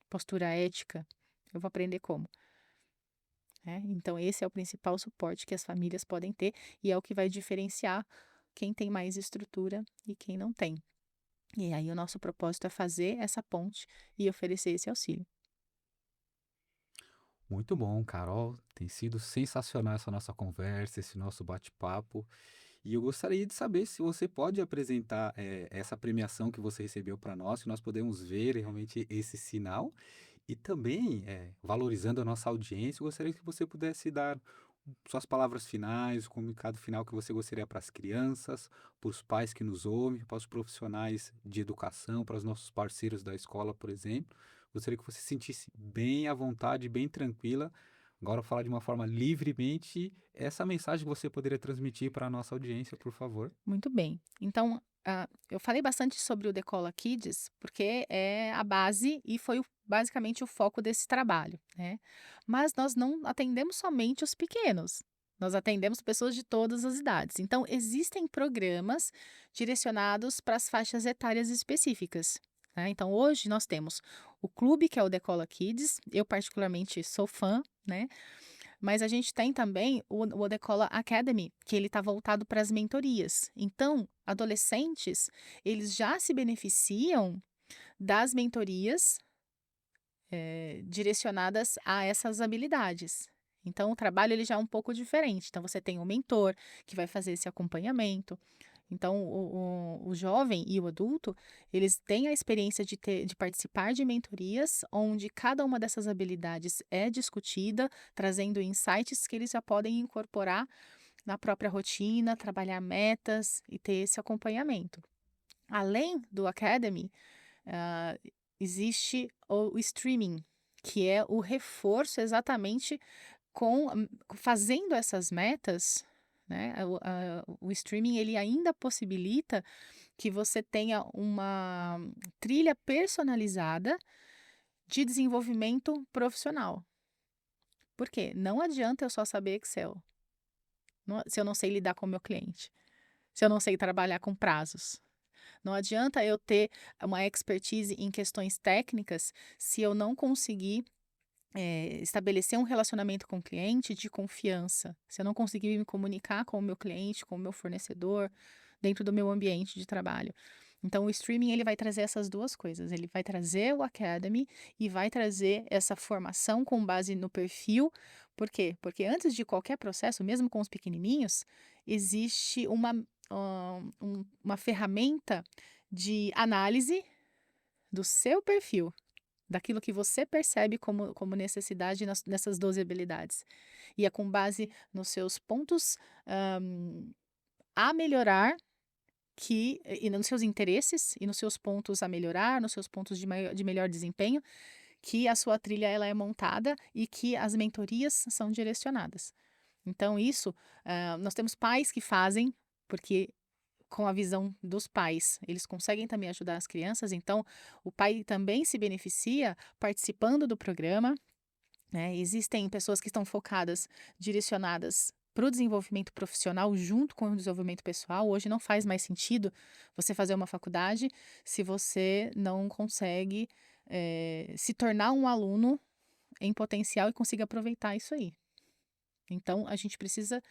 postura ética? Eu vou aprender como, né? Então, esse é o principal suporte que as famílias podem ter e é o que vai diferenciar quem tem mais estrutura e quem não tem. E aí, o nosso propósito é fazer essa ponte e oferecer esse auxílio. Muito bom, Carol. Tem sido sensacional essa nossa conversa, esse nosso bate-papo. E eu gostaria de saber se você pode apresentar essa premiação que você recebeu para nós, que nós podemos ver realmente esse sinal. E também, valorizando a nossa audiência, eu gostaria que você pudesse dar suas palavras finais, o comunicado final que você gostaria para as crianças, para os pais que nos ouvem, para os profissionais de educação, para os nossos parceiros da escola, por exemplo. Gostaria que você se sentisse bem à vontade, bem tranquila. Agora, falar de uma forma livremente essa mensagem que você poderia transmitir para a nossa audiência, por favor. Muito bem. Então, eu falei bastante sobre o Decola Kids, porque é a base e foi basicamente o foco desse trabalho, né? Mas nós não atendemos somente os pequenos, nós atendemos pessoas de todas as idades. Então, existem programas direcionados para as faixas etárias específicas. Né? Então, hoje nós temos o clube, que é o Decola Kids, eu particularmente sou fã, né? Mas a gente tem também o Odecola Academy, que ele está voltado para as mentorias. Então, adolescentes, eles já se beneficiam das mentorias direcionadas a essas habilidades. Então, o trabalho ele já é um pouco diferente. Então, você tem um mentor que vai fazer esse acompanhamento. Então, o jovem e o adulto, eles têm a experiência de participar de mentorias, onde cada uma dessas habilidades é discutida, trazendo insights que eles já podem incorporar na própria rotina, trabalhar metas e ter esse acompanhamento. Além do Academy, ah, existe o streaming, que é o reforço exatamente fazendo essas metas, né? O streaming ele ainda possibilita que você tenha uma trilha personalizada de desenvolvimento profissional. Por quê? Não adianta eu só saber Excel, se eu não sei lidar com o meu cliente, se eu não sei trabalhar com prazos. Não adianta eu ter uma expertise em questões técnicas se eu não conseguir estabelecer um relacionamento com o cliente de confiança. Se eu não conseguir me comunicar com o meu cliente, com o meu fornecedor, dentro do meu ambiente de trabalho. Então, o streaming ele vai trazer essas duas coisas. Ele vai trazer o Academy e vai trazer essa formação com base no perfil. Por quê? Porque antes de qualquer processo, mesmo com os pequenininhos, existe uma ferramenta de análise do seu perfil, daquilo que você percebe como necessidade nessas 12 habilidades. E é com base nos seus pontos a melhorar e nos seus interesses e nos seus pontos a melhorar, nos seus pontos de melhor desempenho, que a sua trilha ela é montada e que as mentorias são direcionadas. Então, isso, nós temos pais que fazem, porque com a visão dos pais, eles conseguem também ajudar as crianças, então o pai também se beneficia participando do programa, né? Existem pessoas que estão focadas, direcionadas para o desenvolvimento profissional junto com o desenvolvimento pessoal. Hoje não faz mais sentido você fazer uma faculdade se você não consegue se tornar um aluno em potencial e consiga aproveitar isso aí. Então, a gente precisa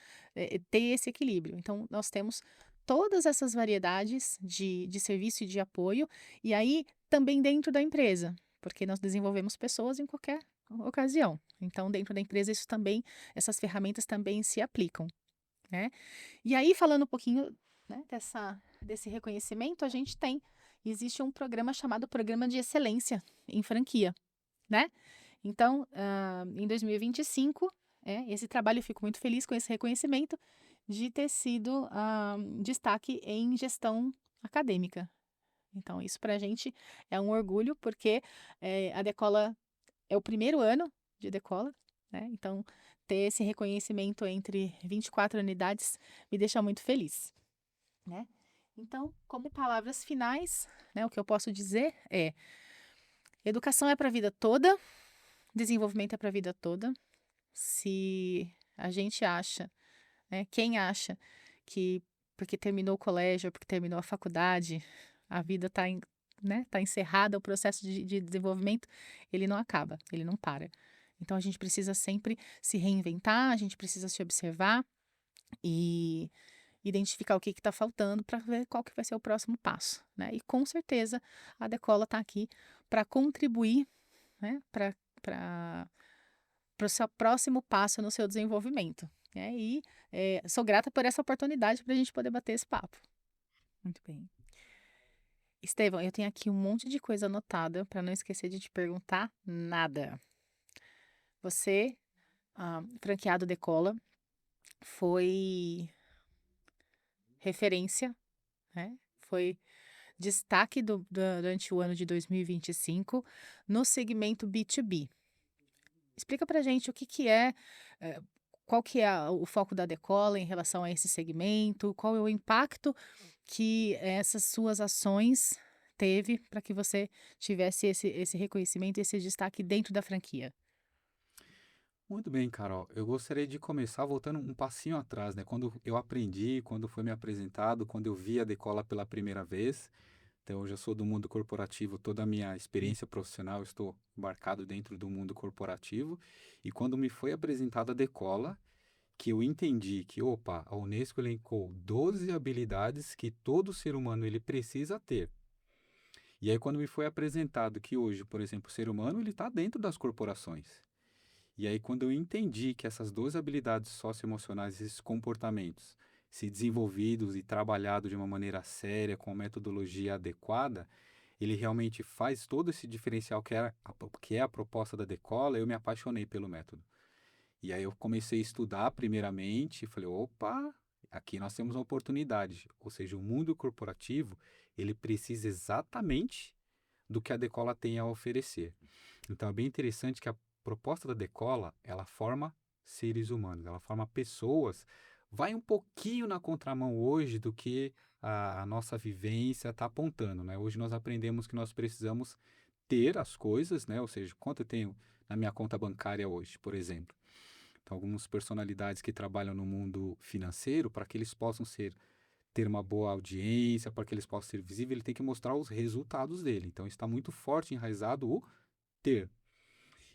ter esse equilíbrio. Então, nós temos todas essas variedades de serviço e de apoio, e aí também dentro da empresa, porque nós desenvolvemos pessoas em qualquer ocasião. Então, dentro da empresa, isso também, essas ferramentas também se aplicam, né? E aí, falando um pouquinho, né, desse reconhecimento, existe um programa chamado Programa de Excelência em Franquia, né? Então, em 2025, esse trabalho, eu fico muito feliz com esse reconhecimento de ter sido destaque em gestão acadêmica. Então, isso para a gente é um orgulho, porque a Decola é o primeiro ano de Decola, né? Então, ter esse reconhecimento entre 24 unidades me deixa muito feliz, né? Então, como palavras finais, né, o que eu posso dizer é: educação é para a vida toda, desenvolvimento é para a vida toda. Se a gente acha, né, quem acha que porque terminou o colégio, porque terminou a faculdade, a vida está tá encerrada, o processo de desenvolvimento, ele não acaba, ele não para. Então a gente precisa sempre se reinventar, a gente precisa se observar e identificar o que está faltando para ver qual que vai ser o próximo passo, né? E com certeza a Decola está aqui para contribuir, né, para o seu próximo passo no seu desenvolvimento, né? E sou grata por essa oportunidade para a gente poder bater esse papo. Muito bem. Estevão, eu tenho aqui um monte de coisa anotada para não esquecer de te perguntar nada. Você, franqueado Decola, foi referência, né? Foi destaque durante o ano de 2025 no segmento B2B. Explica pra gente o que que é, eh, qual que é o foco da Decola em relação a esse segmento, qual é o impacto que essas suas ações teve para que você tivesse esse reconhecimento, esse destaque dentro da franquia. Muito bem, Carol. Eu gostaria de começar voltando um passinho atrás, né? Quando eu aprendi, quando foi me apresentado, quando eu vi a Decola pela primeira vez. Então, eu já sou do mundo corporativo, toda a minha experiência profissional, eu estou embarcado dentro do mundo corporativo. E quando me foi apresentada a Decola, que eu entendi que, opa, a Unesco elencou 12 habilidades que todo ser humano ele precisa ter. E aí, quando me foi apresentado que hoje, por exemplo, o ser humano ele está dentro das corporações. E aí, quando eu entendi que essas duas habilidades socioemocionais, esses comportamentos, se desenvolvidos e trabalhados de uma maneira séria, com a metodologia adequada, ele realmente faz todo esse diferencial que é a proposta da Decola, eu me apaixonei pelo método. E aí eu comecei a estudar primeiramente e falei, opa, aqui nós temos uma oportunidade. Ou seja, o mundo corporativo, ele precisa exatamente do que a Decola tem a oferecer. Então é bem interessante que a proposta da Decola, ela forma seres humanos, ela forma pessoas, vai um pouquinho na contramão hoje do que a nossa vivência está apontando, né? Hoje nós aprendemos que nós precisamos ter as coisas, né? Ou seja, quanto eu tenho na minha conta bancária hoje, por exemplo. Então, algumas personalidades que trabalham no mundo financeiro, para que eles possam ter uma boa audiência, para que eles possam ser visíveis, ele tem que mostrar os resultados dele. Então, está muito forte, enraizado o ter.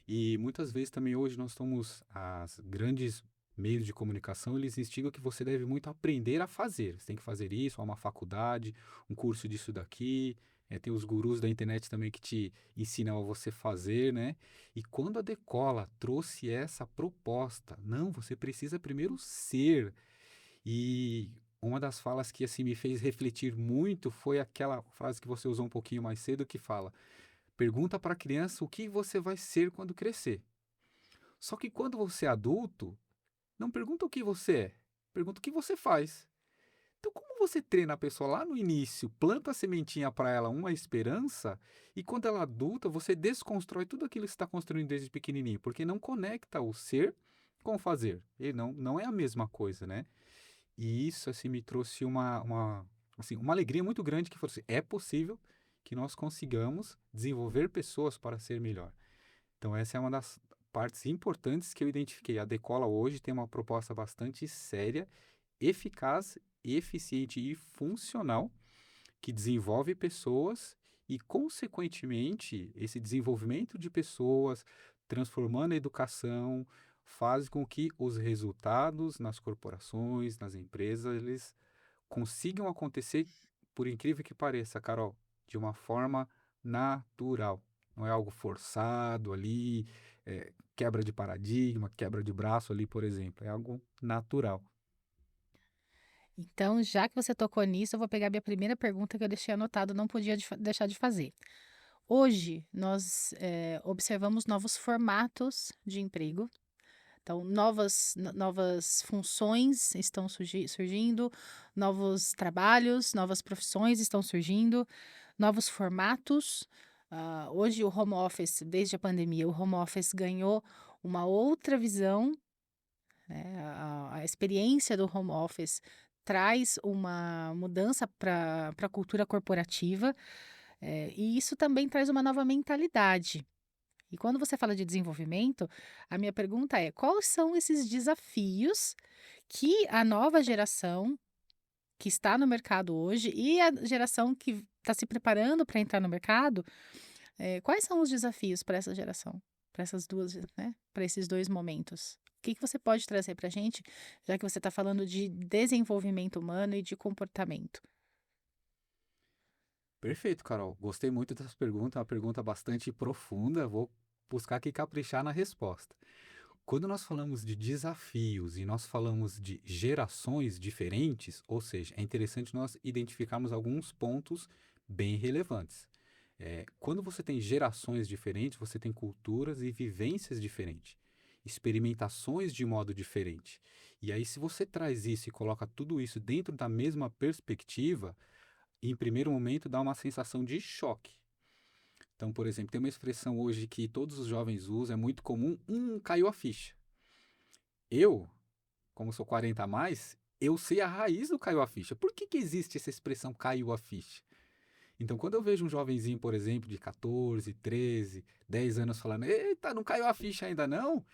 E muitas vezes também hoje nós estamos, as grandes meios de comunicação, eles instigam que você deve muito aprender a fazer. Você tem que fazer isso, há uma faculdade, um curso disso daqui. Tem os gurus da internet também que te ensinam a você fazer, né? E quando a Decola trouxe essa proposta, não, você precisa primeiro ser. E uma das falas que assim me fez refletir muito foi aquela frase que você usou um pouquinho mais cedo que fala: pergunta para a criança o que você vai ser quando crescer. Só que quando você é adulto, não pergunta o que você é, pergunta o que você faz. Então, como você treina a pessoa lá no início, planta a sementinha para ela, uma esperança, e quando ela é adulta, você desconstrói tudo aquilo que você está construindo desde pequenininho, porque não conecta o ser com o fazer. E não é a mesma coisa, né? E isso, assim, me trouxe uma alegria muito grande que fosse, é possível que nós consigamos desenvolver pessoas para ser melhor. Então, essa é uma das partes importantes que eu identifiquei. A Decola hoje tem uma proposta bastante séria, eficaz, eficiente e funcional, que desenvolve pessoas e, consequentemente, esse desenvolvimento de pessoas, transformando a educação, faz com que os resultados nas corporações, nas empresas, eles consigam acontecer, por incrível que pareça, Carol, de uma forma natural. Não é algo forçado ali, quebra de paradigma, quebra de braço ali, por exemplo. É algo natural. Então, já que você tocou nisso, eu vou pegar minha primeira pergunta que eu deixei anotado, não podia deixar de fazer. Hoje, nós observamos novos formatos de emprego. Então, novas funções estão surgindo, novos trabalhos, novas profissões estão surgindo, novos formatos. Hoje, o home office, desde a pandemia, o home office ganhou uma outra visão, né? A experiência do home office traz uma mudança para a cultura corporativa, e isso também traz uma nova mentalidade. E quando você fala de desenvolvimento, a minha pergunta é: quais são esses desafios que a nova geração que está no mercado hoje e a geração que está se preparando para entrar no mercado, quais são os desafios para essa geração, para essas duas, né, para esses dois momentos? O que que você pode trazer para a gente, já que você está falando de desenvolvimento humano e de comportamento? Perfeito, Carol. Gostei muito dessa pergunta, é uma pergunta bastante profunda. Vou buscar aqui caprichar na resposta. Quando nós falamos de desafios e nós falamos de gerações diferentes, ou seja, é interessante nós identificarmos alguns pontos bem relevantes. Quando você tem gerações diferentes, você tem culturas e vivências diferentes. experimentações de modo diferente. E aí, se você traz isso e coloca tudo isso dentro da mesma perspectiva, em primeiro momento dá uma sensação de choque. Então, por exemplo, tem uma expressão hoje que todos os jovens usam, é muito comum, caiu a ficha. Eu, como sou 40 a mais, eu sei a raiz do caiu a ficha. Por que existe essa expressão caiu a ficha? Então, quando eu vejo um jovenzinho, por exemplo, de 14, 13, 10 anos falando, eita, não caiu a ficha ainda não,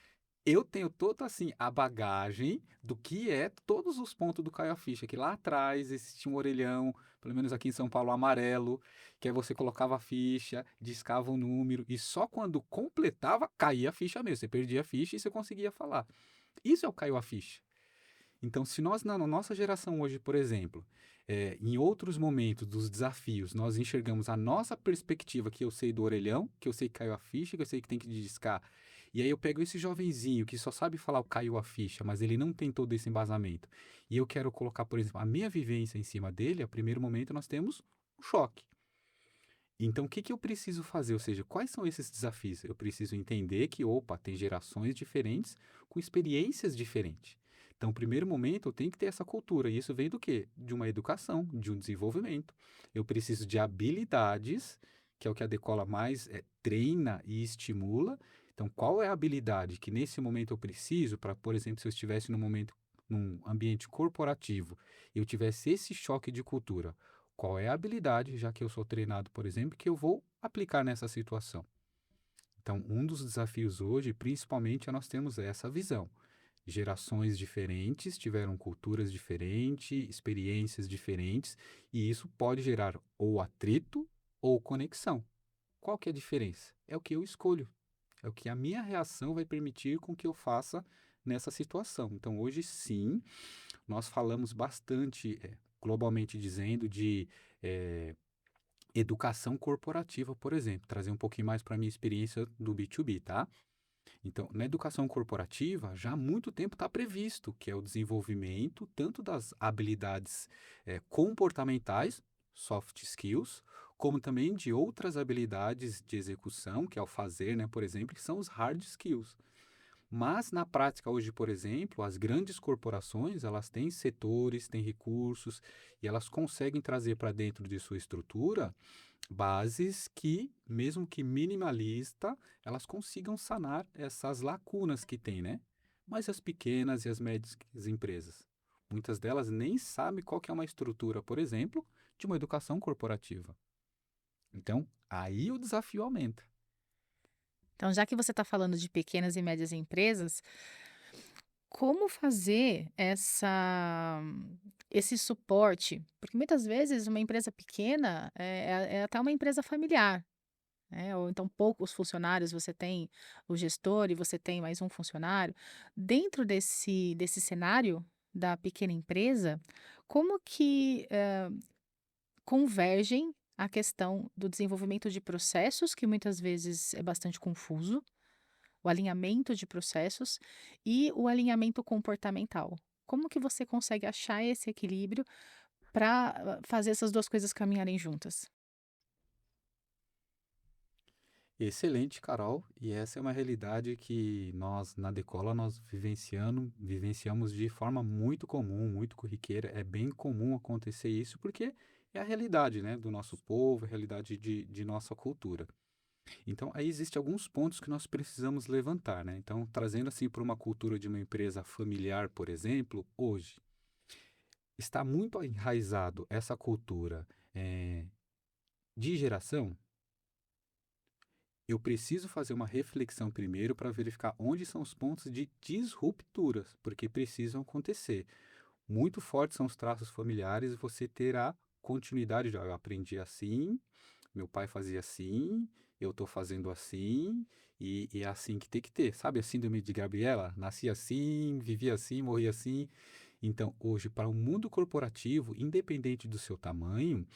eu tenho toda assim a bagagem do que é todos os pontos do Caio a Ficha, que lá atrás existia um orelhão, pelo menos aqui em São Paulo, amarelo, que aí você colocava a ficha, discava o número, e só quando completava, caía a ficha mesmo. Você perdia a ficha e você conseguia falar. Isso é o Caiu a Ficha. Então, se nós, na nossa geração hoje, por exemplo, em outros momentos dos desafios, nós enxergamos a nossa perspectiva, que eu sei do orelhão, que eu sei que caiu a ficha, que eu sei que tem que discar, e aí eu pego esse jovenzinho que só sabe falar o caiu a ficha, mas ele não tem todo esse embasamento, e eu quero colocar, por exemplo, a minha vivência em cima dele, a primeiro momento nós temos um choque. Então, o que, que eu preciso fazer? Ou seja, quais são esses desafios? Eu preciso entender que, opa, tem gerações diferentes com experiências diferentes. Então, no primeiro momento, eu tenho que ter essa cultura. E isso vem do quê? De uma educação, de um desenvolvimento. Eu preciso de habilidades, que é o que a Decola mais treina e estimula. Então, qual é a habilidade que nesse momento eu preciso para, por exemplo, se eu estivesse num ambiente corporativo, eu tivesse esse choque de cultura? Qual é a habilidade, já que eu sou treinado, por exemplo, que eu vou aplicar nessa situação? Então, um dos desafios hoje, principalmente, é nós temos essa visão. Gerações diferentes tiveram culturas diferentes, experiências diferentes, e isso pode gerar ou atrito ou conexão. Qual que é a diferença? É o que eu escolho. É o que a minha reação vai permitir com que eu faça nessa situação. Então, hoje sim, nós falamos bastante, globalmente dizendo, de eh, educação corporativa, por exemplo, trazer um pouquinho mais para a minha experiência do B2B, tá? Então, na educação corporativa, já há muito tempo está previsto que é o desenvolvimento tanto das habilidades comportamentais, soft skills, como também de outras habilidades de execução, que é o fazer, né, por exemplo, que são os hard skills. Mas na prática hoje, por exemplo, as grandes corporações, elas têm setores, têm recursos e elas conseguem trazer para dentro de sua estrutura bases que, mesmo que minimalista, elas consigam sanar essas lacunas que tem, né? Mas as pequenas e as médias empresas, muitas delas nem sabem qual que é uma estrutura, por exemplo, de uma educação corporativa. Então, aí o desafio aumenta. Então, já que você está falando de pequenas e médias empresas, como fazer esse suporte? Porque muitas vezes uma empresa pequena é até uma empresa familiar, né? Ou então poucos funcionários, você tem o gestor e você tem mais um funcionário. Dentro desse cenário da pequena empresa, como que convergem a questão do desenvolvimento de processos, que muitas vezes é bastante confuso, o alinhamento de processos e o alinhamento comportamental. Como que você consegue achar esse equilíbrio para fazer essas 2 coisas caminharem juntas? Excelente, Carol. E essa é uma realidade que nós, na Decola, nós vivenciamos de forma muito comum, muito corriqueira. É bem comum acontecer isso porque é a realidade, né, do nosso povo, a realidade de nossa cultura. Então, aí existem alguns pontos que nós precisamos levantar, né? Então, trazendo assim para uma cultura de uma empresa familiar, por exemplo, hoje, está muito enraizado essa cultura de geração. Eu preciso fazer uma reflexão primeiro para verificar onde são os pontos de disrupturas, porque precisam acontecer. Muito fortes são os traços familiares e você terá continuidade. Eu aprendi assim, meu pai fazia assim, eu estou fazendo assim, e é assim que tem que ter. Sabe a síndrome de Gabriela? Nasci assim, vivi assim, morri assim. Então, hoje, para o mundo corporativo, independente do seu tamanho,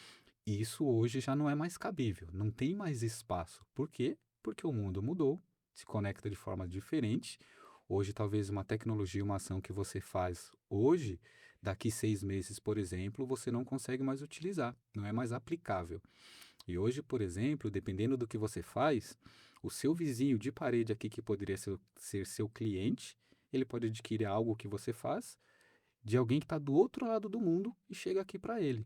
isso hoje já não é mais cabível, não tem mais espaço. Por quê? Porque o mundo mudou, se conecta de forma diferente. Hoje, talvez uma tecnologia, uma ação que você faz hoje, daqui 6 meses, por exemplo, você não consegue mais utilizar, não é mais aplicável. E hoje, por exemplo, dependendo do que você faz, O seu vizinho de parede aqui, que poderia ser seu cliente, ele pode adquirir algo que você faz de alguém que está do outro lado do mundo e chega aqui para ele.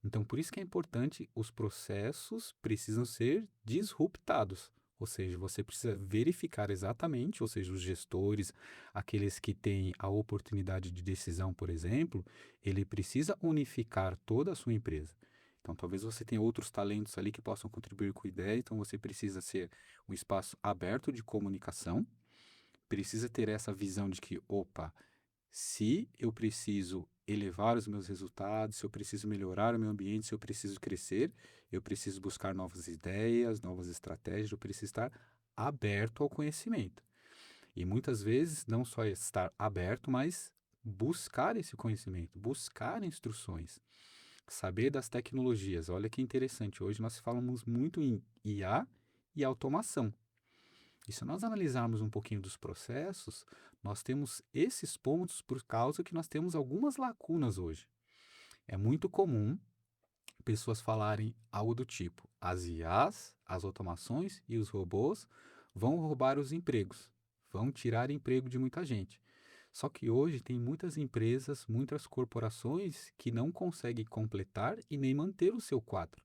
Então, por isso que é importante, os processos precisam ser disruptados. Ou seja, você precisa verificar exatamente, ou seja, os gestores, aqueles que têm a oportunidade de decisão, por exemplo, ele precisa unificar toda a sua empresa. Então, talvez você tenha outros talentos ali que possam contribuir com a ideia, então você precisa ser um espaço aberto de comunicação, precisa ter essa visão de que, opa, se eu preciso elevar os meus resultados, se eu preciso melhorar o meu ambiente, se eu preciso crescer, eu preciso buscar novas ideias, novas estratégias, eu preciso estar aberto ao conhecimento. E muitas vezes, não só estar aberto, mas buscar esse conhecimento, buscar instruções, saber das tecnologias. Olha que interessante, hoje nós falamos muito em IA e automação. E se nós analisarmos um pouquinho dos processos, nós temos esses pontos por causa que nós temos algumas lacunas hoje. É muito comum pessoas falarem algo do tipo: as IAs, as automações e os robôs vão roubar os empregos, vão tirar emprego de muita gente. Só que hoje tem muitas empresas, muitas corporações que não conseguem completar e nem manter o seu quadro.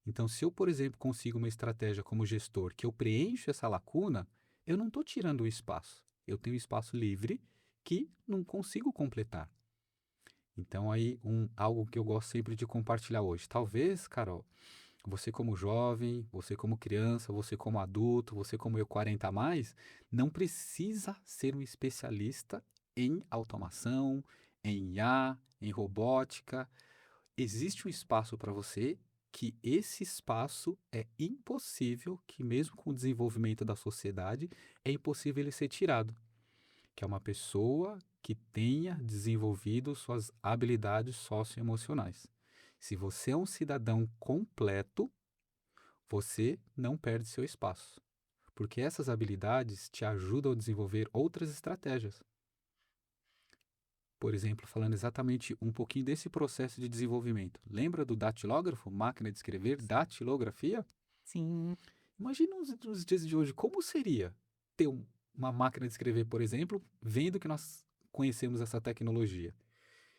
Então, se eu, por exemplo, consigo uma estratégia como gestor que eu preencho essa lacuna, eu não estou tirando o espaço. Eu tenho espaço livre que não consigo completar. Então, aí, algo que eu gosto sempre de compartilhar hoje. Talvez, Carol, você como jovem, você como criança, você como adulto, você como eu 40 a mais, não precisa ser um especialista em automação, em IA, em robótica. Existe um espaço para você que esse espaço é impossível, que mesmo com o desenvolvimento da sociedade, é impossível ele ser tirado, que é uma pessoa que tenha desenvolvido suas habilidades socioemocionais. Se você é um cidadão completo, você não perde seu espaço, porque essas habilidades te ajudam a desenvolver outras estratégias. Por exemplo, falando exatamente um pouquinho desse processo de desenvolvimento. Lembra do datilógrafo, máquina de escrever, datilografia? Sim. Imagina nos dias de hoje, como seria ter uma máquina de escrever, por exemplo, vendo que nós conhecemos essa tecnologia.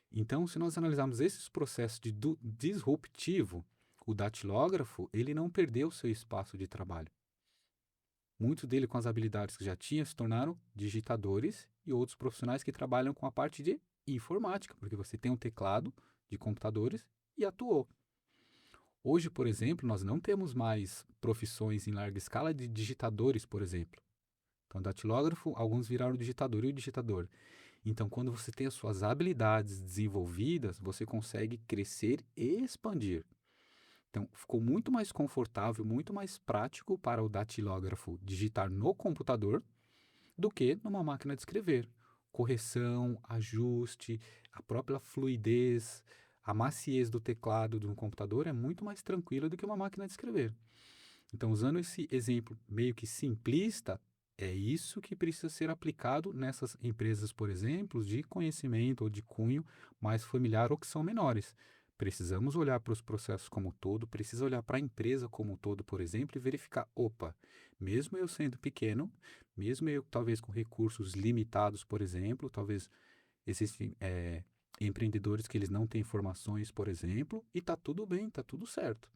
Então, se nós analisarmos esses processos de disruptivo, o datilógrafo, ele não perdeu seu espaço de trabalho. Muitos dele, com as habilidades que já tinha, se tornaram digitadores e outros profissionais que trabalham com a parte de informática, porque você tem um teclado de computadores e atuou. Hoje, por exemplo, nós não temos mais profissões em larga escala de digitadores, por exemplo. Então, datilógrafo, alguns viraram digitador e o digitador. Então, quando você tem as suas habilidades desenvolvidas, você consegue crescer e expandir. Então, ficou muito mais confortável, muito mais prático para o datilógrafo digitar no computador do que numa máquina de escrever. Correção, ajuste, a própria fluidez, a maciez do teclado de um computador é muito mais tranquila do que uma máquina de escrever. Então, usando esse exemplo meio que simplista, é isso que precisa ser aplicado nessas empresas, por exemplo, de conhecimento ou de cunho mais familiar ou que são menores. Precisamos olhar para os processos como um todo, precisa olhar para a empresa como um todo, por exemplo, e verificar, opa, mesmo eu sendo pequeno, mesmo eu talvez com recursos limitados, por exemplo, talvez existem empreendedores que eles não têm informações, por exemplo, e está tudo bem, está tudo certo.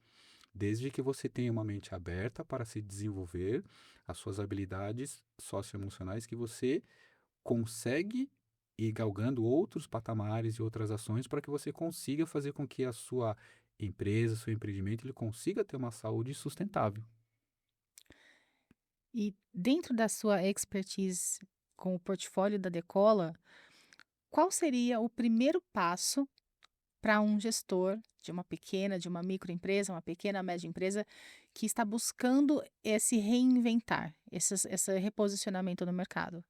Desde que você tenha uma mente aberta para se desenvolver as suas habilidades socioemocionais, que você consegue ir galgando outros patamares e outras ações para que você consiga fazer com que a sua empresa, seu empreendimento, ele consiga ter uma saúde sustentável. E dentro da sua expertise com o portfólio da Decola, qual seria o primeiro passo para um gestor de uma pequena, de uma microempresa, uma pequena, média empresa, que está buscando esse reinventar, esse reposicionamento no mercado?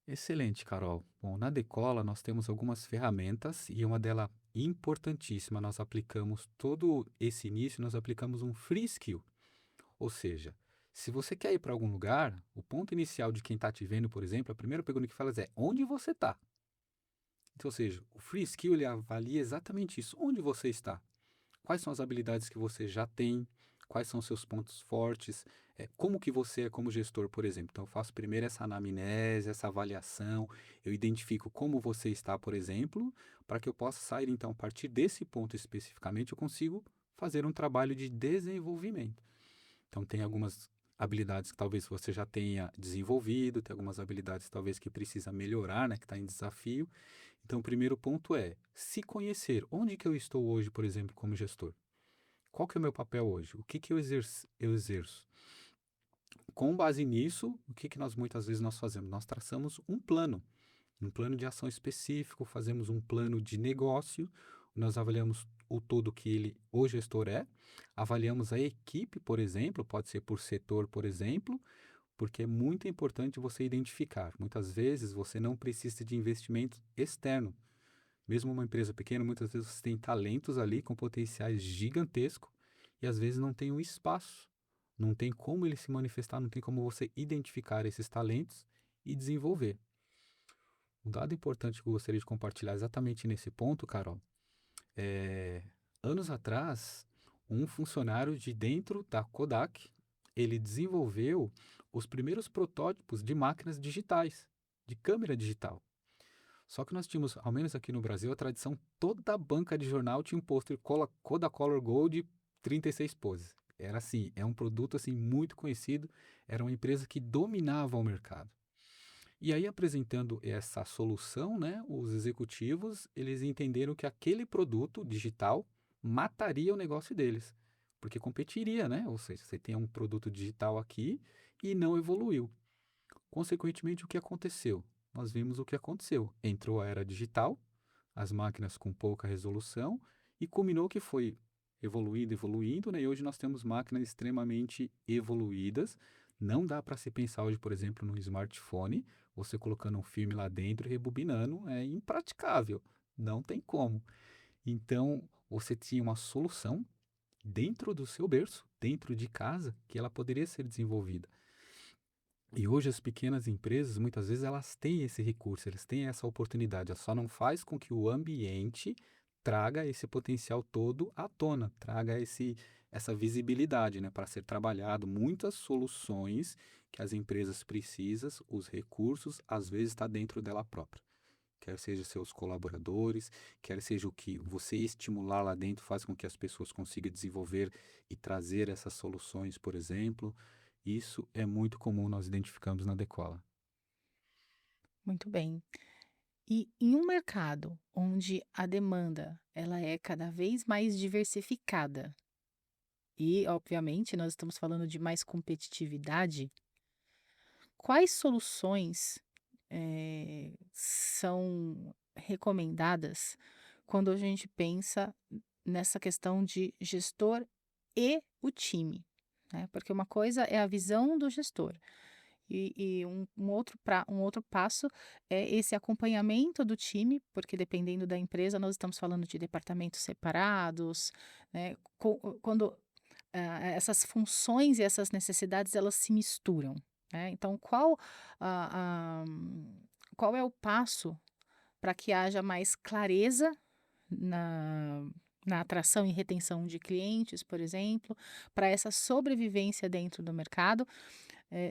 Excelente, Carol. Bom, na Decola nós temos algumas ferramentas e uma delas importantíssima, nós aplicamos todo esse início, nós aplicamos um free skill. Ou seja, se você quer ir para algum lugar, o ponto inicial de quem está te vendo, por exemplo, a primeira pergunta que fala é onde você está? Então, ou seja, o free skill ele avalia exatamente isso, onde você está. Quais são as habilidades que você já tem? quais são os seus pontos fortes, como que você é como gestor, por exemplo. Então, eu faço primeiro essa anamnese, essa avaliação, eu identifico como você está, por exemplo, para que eu possa sair, então, a partir desse ponto especificamente, eu consigo fazer um trabalho de desenvolvimento. Então, tem algumas habilidades que talvez você já tenha desenvolvido, tem algumas habilidades talvez que precisa melhorar, né, que está em desafio. Então, o primeiro ponto é se conhecer. Onde que eu estou hoje, por exemplo, como gestor? Qual que é o meu papel hoje? O que que eu exerço? Com base nisso, o que que nós muitas vezes nós fazemos? Nós traçamos um plano de ação específico, fazemos um plano de negócio, nós avaliamos o todo que o gestor avaliamos a equipe, por exemplo, pode ser por setor, por exemplo, porque é muito importante você identificar. Muitas vezes você não precisa de investimento externo. Mesmo uma empresa pequena, muitas vezes você tem talentos ali com potenciais gigantescos e às vezes não tem um espaço, não tem como ele se manifestar, não tem como você identificar esses talentos e desenvolver. Um dado importante que eu gostaria de compartilhar exatamente nesse ponto, Carol, é, anos atrás, um funcionário de dentro da Kodak, ele desenvolveu os primeiros protótipos de máquinas digitais, de câmera digital. Só que nós tínhamos, ao menos aqui no Brasil, a tradição, toda a banca de jornal tinha um pôster Kodacolor Gold 36 poses. Era assim, é um produto assim muito conhecido, era uma empresa que dominava o mercado. E aí, apresentando essa solução, né, os executivos, eles entenderam que aquele produto digital mataria o negócio deles, porque competiria, né? Ou seja, você tem um produto digital aqui e não evoluiu. Consequentemente, o que aconteceu? Nós vimos o que aconteceu. Entrou a era digital, as máquinas com pouca resolução, e culminou que foi evoluindo, evoluindo, né? E hoje nós temos máquinas extremamente evoluídas. Não dá para se pensar hoje, por exemplo, num smartphone, você colocando um filme lá dentro e rebobinando, é impraticável. Não tem como. Então, você tinha uma solução dentro do seu berço, dentro de casa, que ela poderia ser desenvolvida. E hoje as pequenas empresas, muitas vezes, elas têm esse recurso, elas têm essa oportunidade. Ela só não faz com que o ambiente traga esse potencial todo à tona, traga essa visibilidade, né, para ser trabalhado. Muitas soluções que as empresas precisam, os recursos, às vezes está dentro dela própria. Quer seja seus colaboradores, quer seja o que você estimular lá dentro faz com que as pessoas consigam desenvolver e trazer essas soluções, por exemplo. Isso é muito comum, nós identificamos na Decola. Muito bem. E em um mercado onde a demanda ela é cada vez mais diversificada e, obviamente, nós estamos falando de mais competitividade, quais soluções são recomendadas quando a gente pensa nessa questão de gestor e o time, né? Porque uma coisa é a visão do gestor e um outro passo é esse acompanhamento do time, porque dependendo da empresa nós estamos falando de departamentos separados, né? Quando essas funções e essas necessidades elas se misturam, né? Então a, a- qual é o passo para que haja mais clareza na, na atração e retenção de clientes, por exemplo, para essa sobrevivência dentro do mercado,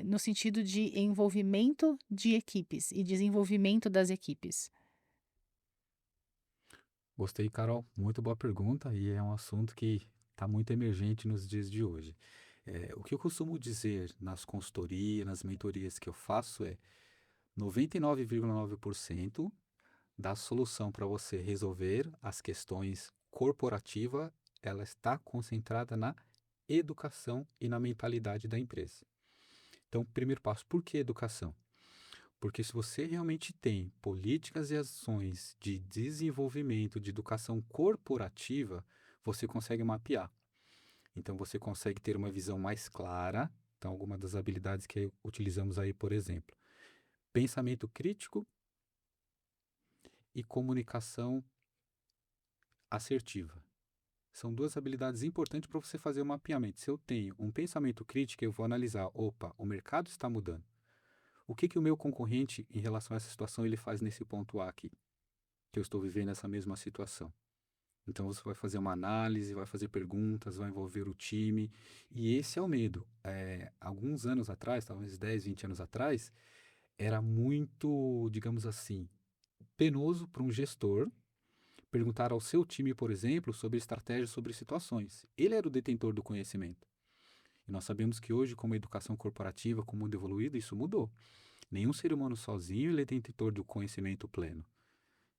no sentido de envolvimento de equipes e desenvolvimento das equipes? Gostei, Carol. Muito boa pergunta e é um assunto que está muito emergente nos dias de hoje. O que eu costumo dizer nas consultorias, nas mentorias que eu faço é 99,9% da solução para você resolver as questões corporativas, ela está concentrada na educação e na mentalidade da empresa. Então, primeiro passo, por que educação? Porque se você realmente tem políticas e ações de desenvolvimento de educação corporativa, você consegue mapear. Então você consegue ter uma visão mais clara. Então, algumas das habilidades que utilizamos aí, por exemplo, pensamento crítico e comunicação assertiva. São duas habilidades importantes para você fazer o mapeamento. Se eu tenho um pensamento crítico, eu vou analisar, opa, o mercado está mudando. O que que o meu concorrente, em relação a essa situação, ele faz nesse ponto A aqui, que eu estou vivendo essa mesma situação? Então você vai fazer uma análise, vai fazer perguntas, vai envolver o time, e esse é o medo. Alguns anos atrás, talvez 10, 20 anos atrás, era muito, digamos assim, penoso para um gestor perguntar ao seu time, por exemplo, sobre estratégias, sobre situações. Ele era o detentor do conhecimento. E nós sabemos que hoje, com a educação corporativa, com o mundo evoluído, isso mudou. Nenhum ser humano sozinho ele é detentor do conhecimento pleno.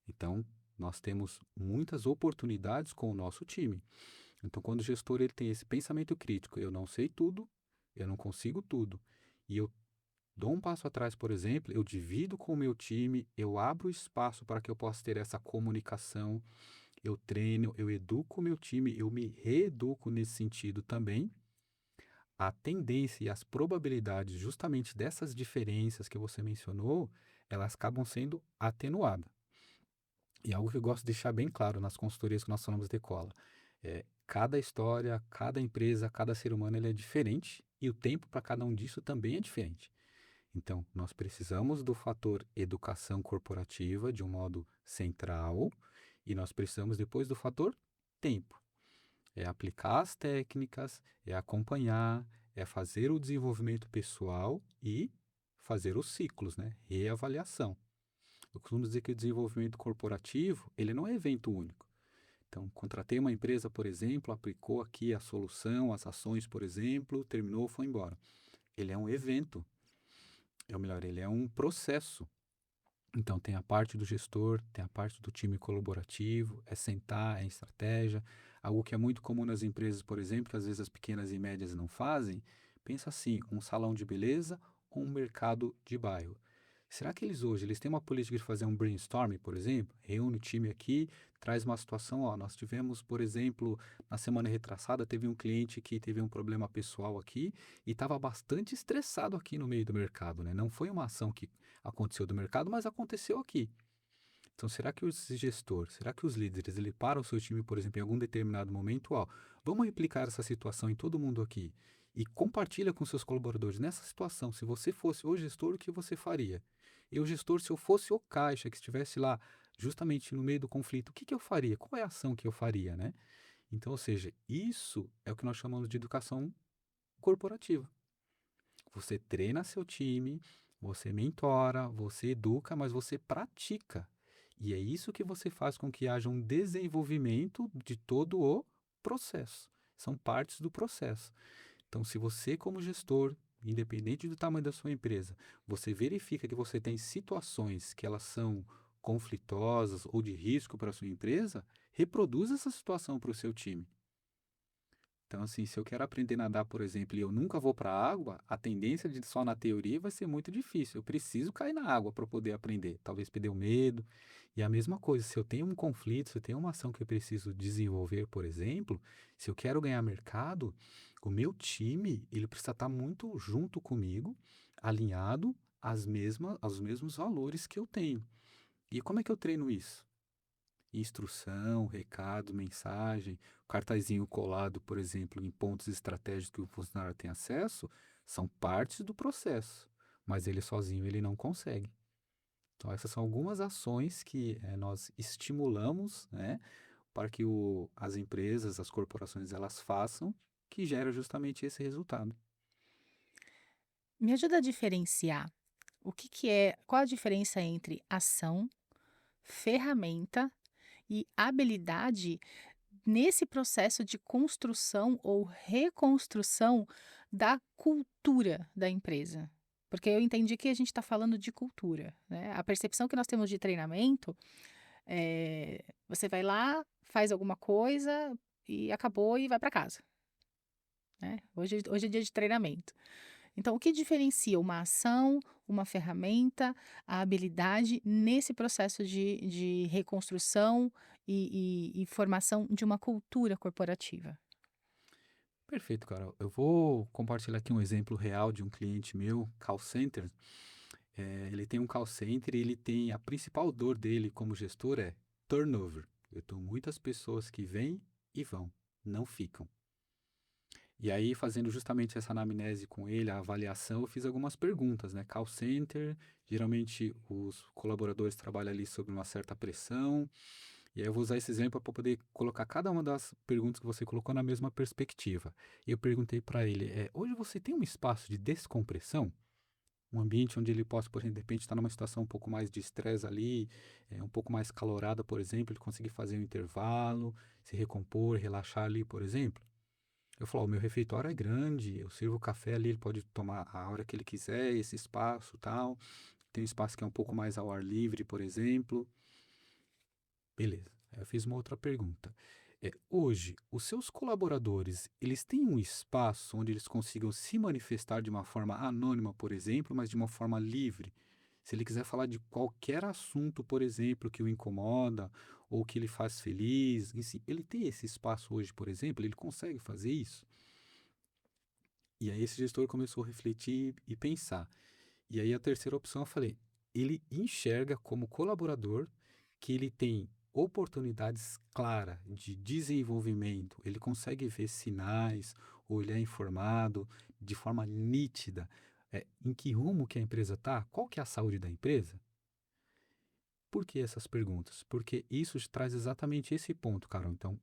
Então, nós temos muitas oportunidades com o nosso time. Então, quando o gestor ele tem esse pensamento crítico, eu não sei tudo, eu não consigo tudo, e eu dou um passo atrás, por exemplo, eu divido com o meu time, eu abro espaço para que eu possa ter essa comunicação, eu treino, eu educo o meu time, eu me reeduco nesse sentido também. A tendência e as probabilidades justamente dessas diferenças que você mencionou, elas acabam sendo atenuadas. E algo que eu gosto de deixar bem claro nas consultorias que nós falamos de cola, cada história, cada empresa, cada ser humano ele é diferente e o tempo para cada um disso também é diferente. Então, nós precisamos do fator educação corporativa de um modo central e nós precisamos depois do fator tempo. É aplicar as técnicas, é acompanhar, é fazer o desenvolvimento pessoal e fazer os ciclos, né? Reavaliação. Eu costumo dizer que o desenvolvimento corporativo, ele não é evento único. Então, contratei uma empresa, por exemplo, aplicou aqui a solução, as ações, por exemplo, terminou, foi embora. Ele é um evento, ou melhor, ele é um processo. Então, tem a parte do gestor, tem a parte do time colaborativo, é sentar, é estratégia. Algo que é muito comum nas empresas, por exemplo, que às vezes as pequenas e médias não fazem, pensa assim, um salão de beleza ou um mercado de bairro. Será que eles hoje, eles têm uma política de fazer um brainstorming, por exemplo? Reúne o time aqui, traz uma situação, ó, nós tivemos, por exemplo, na semana retrasada, teve um cliente que teve um problema pessoal aqui e estava bastante estressado aqui no meio do mercado, né? Não foi uma ação que aconteceu do mercado, mas aconteceu aqui. Então, será que o gestor, será que os líderes, ele para o seu time, por exemplo, em algum determinado momento, ó, vamos replicar essa situação em todo mundo aqui e compartilha com seus colaboradores nessa situação, se você fosse o gestor, o que você faria? Eu, gestor, se eu fosse o caixa que estivesse lá justamente no meio do conflito, o que que eu faria? Qual é a ação que eu faria, né? Então, ou seja, isso é o que nós chamamos de educação corporativa. Você treina seu time, você mentora, você educa, mas você pratica. E é isso que você faz com que haja um desenvolvimento de todo o processo. São partes do processo. Então, se você, como gestor, independente do tamanho da sua empresa, você verifica que você tem situações que elas são conflitosas ou de risco para a sua empresa, reproduza essa situação para o seu time. Então, assim, se eu quero aprender a nadar, por exemplo, e eu nunca vou para a água, a tendência de só na teoria vai ser muito difícil. Eu preciso cair na água para poder aprender. Talvez perder o medo. E a mesma coisa, se eu tenho um conflito, se eu tenho uma ação que eu preciso desenvolver, por exemplo, se eu quero ganhar mercado, o meu time, ele precisa estar muito junto comigo, alinhado aos mesmos valores que eu tenho. E como é que eu treino isso? Instrução, recado, mensagem, cartazinho colado, por exemplo, em pontos estratégicos que o funcionário tem acesso, são partes do processo, mas ele sozinho ele não consegue. Então essas são algumas ações que nós estimulamos, né, para que as empresas, as corporações, elas façam, que gera justamente esse resultado. Me ajuda a diferenciar o que que é qual a diferença entre ação, ferramenta e habilidade nesse processo de construção ou reconstrução da cultura da empresa. Porque eu entendi que a gente está falando de cultura, né? A percepção que nós temos de treinamento você vai lá, faz alguma coisa e acabou e vai para casa, né? Hoje é dia de treinamento. Então, o que diferencia uma ação, uma ferramenta, a habilidade nesse processo de reconstrução e formação de uma cultura corporativa? Perfeito, Carol. Eu vou compartilhar aqui um exemplo real de um cliente meu, call center. Ele tem um call center e ele tem a principal dor dele como gestor é turnover. Eu tenho muitas pessoas que vêm e vão, não ficam. E aí, fazendo justamente essa anamnese com ele, a avaliação, eu fiz algumas perguntas, né? Call center, geralmente os colaboradores trabalham ali sob uma certa pressão, E aí eu vou usar esse exemplo para poder colocar cada uma das perguntas que você colocou na mesma perspectiva. Eu perguntei para ele, hoje você tem um espaço de descompressão? Um ambiente onde ele possa, por exemplo, de repente estar numa situação um pouco mais de estresse ali, um pouco mais calorada, por exemplo, ele conseguir fazer um intervalo, se recompor, relaxar ali, por exemplo. Eu falo, o meu refeitório é grande, eu sirvo café ali, ele pode tomar a hora que ele quiser, esse espaço tal. Tem um espaço que é um pouco mais ao ar livre, por exemplo. Beleza. Aí eu fiz uma outra pergunta. Hoje, os seus colaboradores, eles têm um espaço onde eles consigam se manifestar de uma forma anônima, por exemplo, mas de uma forma livre? Se ele quiser falar de qualquer assunto, por exemplo, que o incomoda ou que ele faz feliz, em si, ele tem esse espaço hoje, por exemplo, ele consegue fazer isso? E aí esse gestor começou a refletir e pensar. E aí a terceira opção eu falei, ele enxerga como colaborador que ele tem oportunidades claras de desenvolvimento, ele consegue ver sinais, ou ele é informado de forma nítida, em que rumo que a empresa está, qual que é a saúde da empresa? Por que essas perguntas? Porque isso traz exatamente esse ponto, Carol. Então,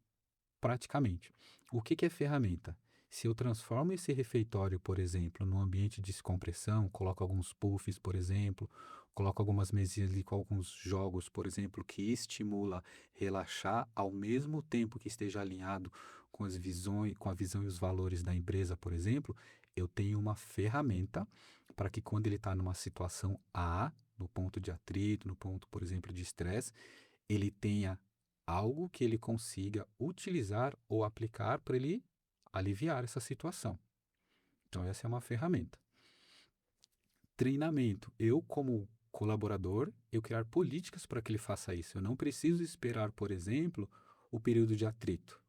praticamente. O que é ferramenta? Se eu transformo esse refeitório, por exemplo, num ambiente de descompressão, coloco alguns puffs, por exemplo, coloco algumas mesinhas ali com alguns jogos, por exemplo, que estimula relaxar ao mesmo tempo que esteja alinhado com as visões, com a visão e os valores da empresa, por exemplo, eu tenho uma ferramenta para que quando ele está numa situação A, no ponto de atrito, no ponto, por exemplo, de estresse, ele tenha algo que ele consiga utilizar ou aplicar para ele aliviar essa situação. Então, essa é uma ferramenta. Treinamento. Eu, como colaborador, eu criar políticas para que ele faça isso. Eu não preciso esperar, por exemplo, o período de atrito.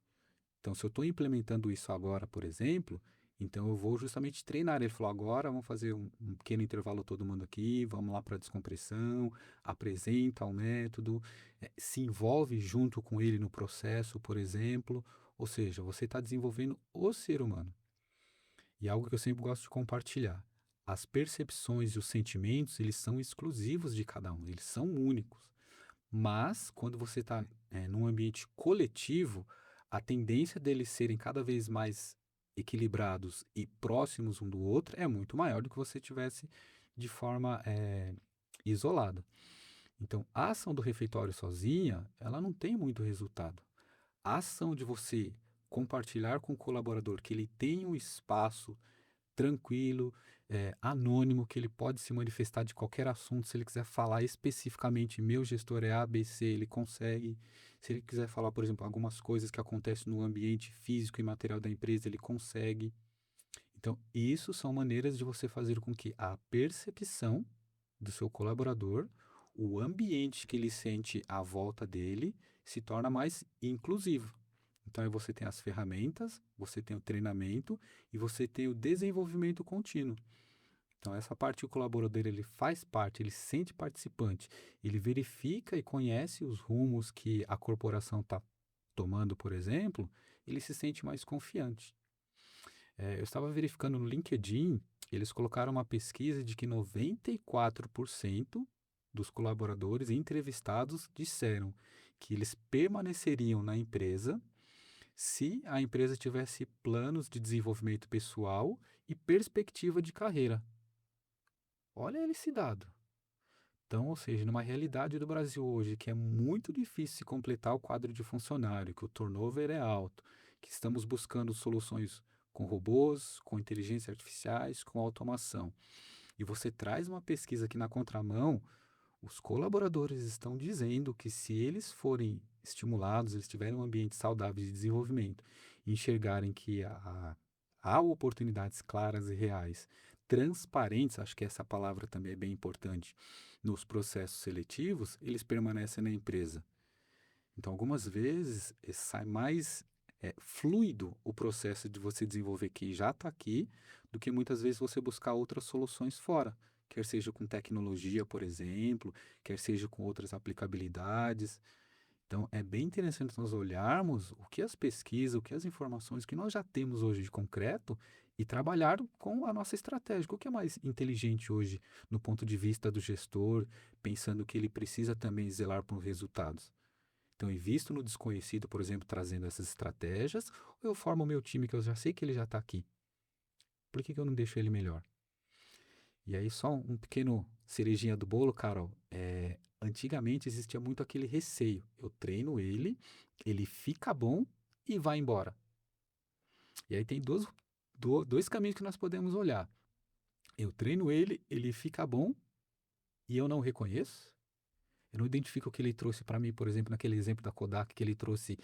Então, se eu estou implementando isso agora, por exemplo, então eu vou justamente treinar. Ele falou: agora vamos fazer um pequeno intervalo todo mundo aqui, vamos lá para a descompressão, apresenta o método, se envolve junto com ele no processo, por exemplo. Ou seja, você está desenvolvendo o ser humano. E algo que eu sempre gosto de compartilhar. As percepções e os sentimentos, eles são exclusivos de cada um, eles são únicos. Mas, quando você está num ambiente coletivo, a tendência deles serem cada vez mais equilibrados e próximos um do outro é muito maior do que você tivesse de forma isolada. Então, a ação do refeitório sozinha, ela não tem muito resultado. A ação de você compartilhar com o colaborador que ele tem um espaço tranquilo, anônimo, que ele pode se manifestar de qualquer assunto. Se ele quiser falar especificamente, meu gestor é ABC, ele consegue. Se ele quiser falar, por exemplo, algumas coisas que acontecem no ambiente físico e material da empresa, ele consegue. Então, isso são maneiras de você fazer com que a percepção do seu colaborador, o ambiente que ele sente à volta dele, se torna mais inclusivo. Então, aí você tem as ferramentas, você tem o treinamento e você tem o desenvolvimento contínuo. Então, essa parte o colaborador ele faz parte, ele se sente participante, ele verifica e conhece os rumos que a corporação está tomando, por exemplo, ele se sente mais confiante. Eu estava verificando no LinkedIn, eles colocaram uma pesquisa de que 94% dos colaboradores entrevistados disseram que eles permaneceriam na empresa se a empresa tivesse planos de desenvolvimento pessoal e perspectiva de carreira. Olha esse dado. Então, ou seja, numa realidade do Brasil hoje que é muito difícil se completar o quadro de funcionário, que o turnover é alto, que estamos buscando soluções com robôs, com inteligência artificiais, com automação. E você traz uma pesquisa aqui na contramão, os colaboradores estão dizendo que se eles forem estimulados, eles tiverem um ambiente saudável de desenvolvimento, enxergarem que há oportunidades claras e reais, transparentes, acho que essa palavra também é bem importante, nos processos seletivos, eles permanecem na empresa. Então, algumas vezes, sai mais fluido o processo de você desenvolver que já está aqui, do que muitas vezes você buscar outras soluções fora. Quer seja com tecnologia, por exemplo, quer seja com outras aplicabilidades. Então, é bem interessante nós olharmos o que as pesquisas, o que as informações que nós já temos hoje de concreto e trabalhar com a nossa estratégia. O que é mais inteligente hoje no ponto de vista do gestor, pensando que ele precisa também zelar por resultados? Então, eu invisto no desconhecido, por exemplo, trazendo essas estratégias, ou eu formo o meu time que eu já sei que ele já está aqui. Por que que eu não deixo ele melhor? E aí, só um pequeno cerejinha do bolo, Carol. Antigamente existia muito aquele receio. Eu treino ele, ele fica bom e vai embora. E aí tem dois caminhos que nós podemos olhar. Eu treino ele, ele fica bom e eu não reconheço. Eu não identifico o que ele trouxe para mim, por exemplo, naquele exemplo da Kodak, que ele trouxe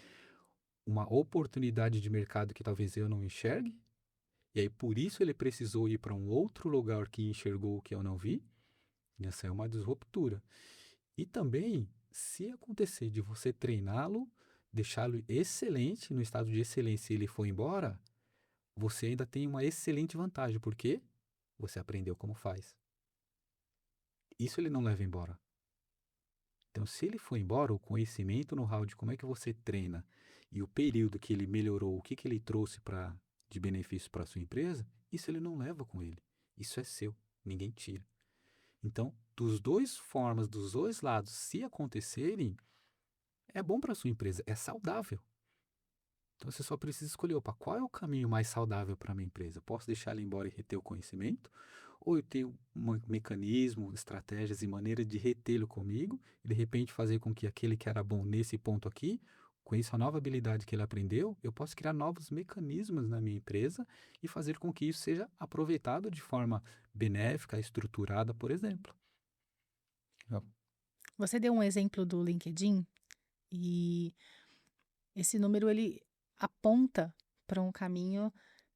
uma oportunidade de mercado que talvez eu não enxergue. E aí, por isso, ele precisou ir para um outro lugar que enxergou o que eu não vi. E essa é uma disruptura. E também, se acontecer de você treiná-lo, deixá-lo excelente, no estado de excelência, e ele for embora, você ainda tem uma excelente vantagem, porque você aprendeu como faz. Isso ele não leva embora. Então, se ele for embora, o conhecimento, o know-how de como é que você treina e o período que ele melhorou, o que que ele trouxe de benefício para a sua empresa, isso ele não leva com ele. Isso é seu, ninguém tira. Então, dos dois formas, dos dois lados, se acontecerem, é bom para a sua empresa, é saudável. Então você só precisa escolher, opa, qual é o caminho mais saudável para a minha empresa? Posso deixar ela embora e reter o conhecimento? Ou eu tenho um mecanismo, estratégias e maneira de retê-lo comigo e de repente fazer com que aquele que era bom nesse ponto aqui, com essa nova habilidade que ele aprendeu, eu possa criar novos mecanismos na minha empresa e fazer com que isso seja aproveitado de forma benéfica, estruturada, por exemplo. Você deu um exemplo do LinkedIn e esse número ele aponta para um caminho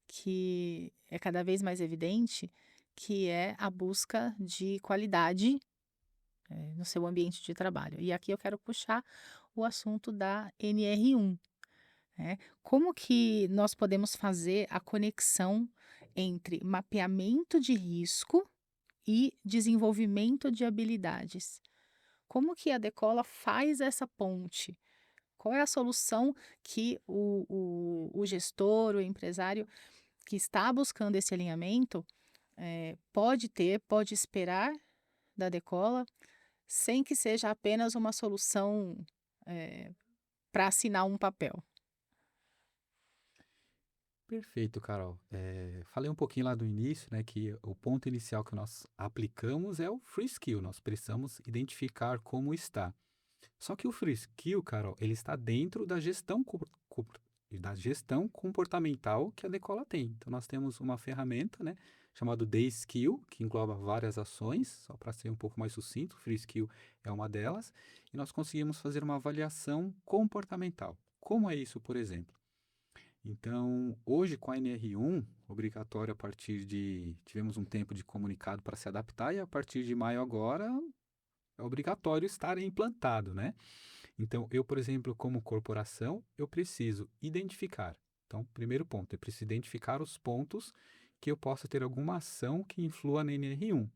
que é cada vez mais evidente, que é a busca de qualidade, no seu ambiente de trabalho. E aqui eu quero puxar o assunto da NR1, né? Como que nós podemos fazer a conexão entre mapeamento de risco e desenvolvimento de habilidades? Como que a Decola faz essa ponte? Qual é a solução que o gestor, o empresário que está buscando esse alinhamento pode ter, pode esperar da Decola, sem que seja apenas uma solução para assinar um papel? Perfeito, Carol. Falei um pouquinho lá do início, né, que o ponto inicial que nós aplicamos é o free skill. Nós precisamos identificar como está. Só que o free skill, Carol, ele está dentro da gestão comportamental que a Decola tem. Então, nós temos uma ferramenta, né, chamada Day Skill, que engloba várias ações, só para ser um pouco mais sucinto, o free skill é uma delas, e nós conseguimos fazer uma avaliação comportamental. Como é isso, por exemplo? Então, hoje com a NR1, obrigatório a partir de. Tivemos um tempo de comunicado para se adaptar, e a partir de maio agora é obrigatório estar implantado, né? Então, eu, por exemplo, como corporação, eu preciso identificar. Então, primeiro ponto, eu preciso identificar os pontos que eu possa ter alguma ação que influa na NR1.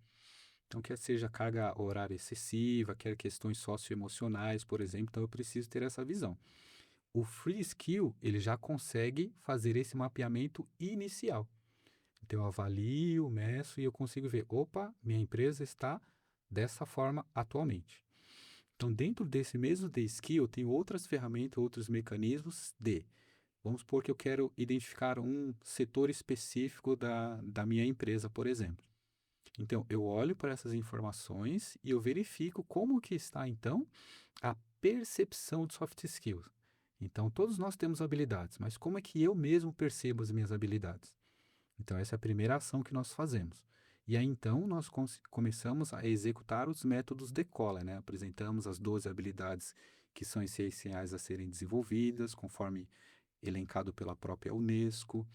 Então, quer seja carga horária excessiva, quer questões socioemocionais, por exemplo, então eu preciso ter essa visão. O Free Skill, ele já consegue fazer esse mapeamento inicial. Então, eu avalio, meço e eu consigo ver, opa, minha empresa está dessa forma atualmente. Então, dentro desse mesmo The Skill, eu tenho outras ferramentas, outros mecanismos vamos supor que eu quero identificar um setor específico da minha empresa, por exemplo. Então, eu olho para essas informações e eu verifico como que está, então, a percepção de soft skills. Então, todos nós temos habilidades, mas como é que eu mesmo percebo as minhas habilidades? Então, essa é a primeira ação que nós fazemos. E aí, então, nós começamos a executar os métodos Decola, né? Apresentamos as 12 habilidades que são essenciais a serem desenvolvidas, conforme elencado pela própria Unesco.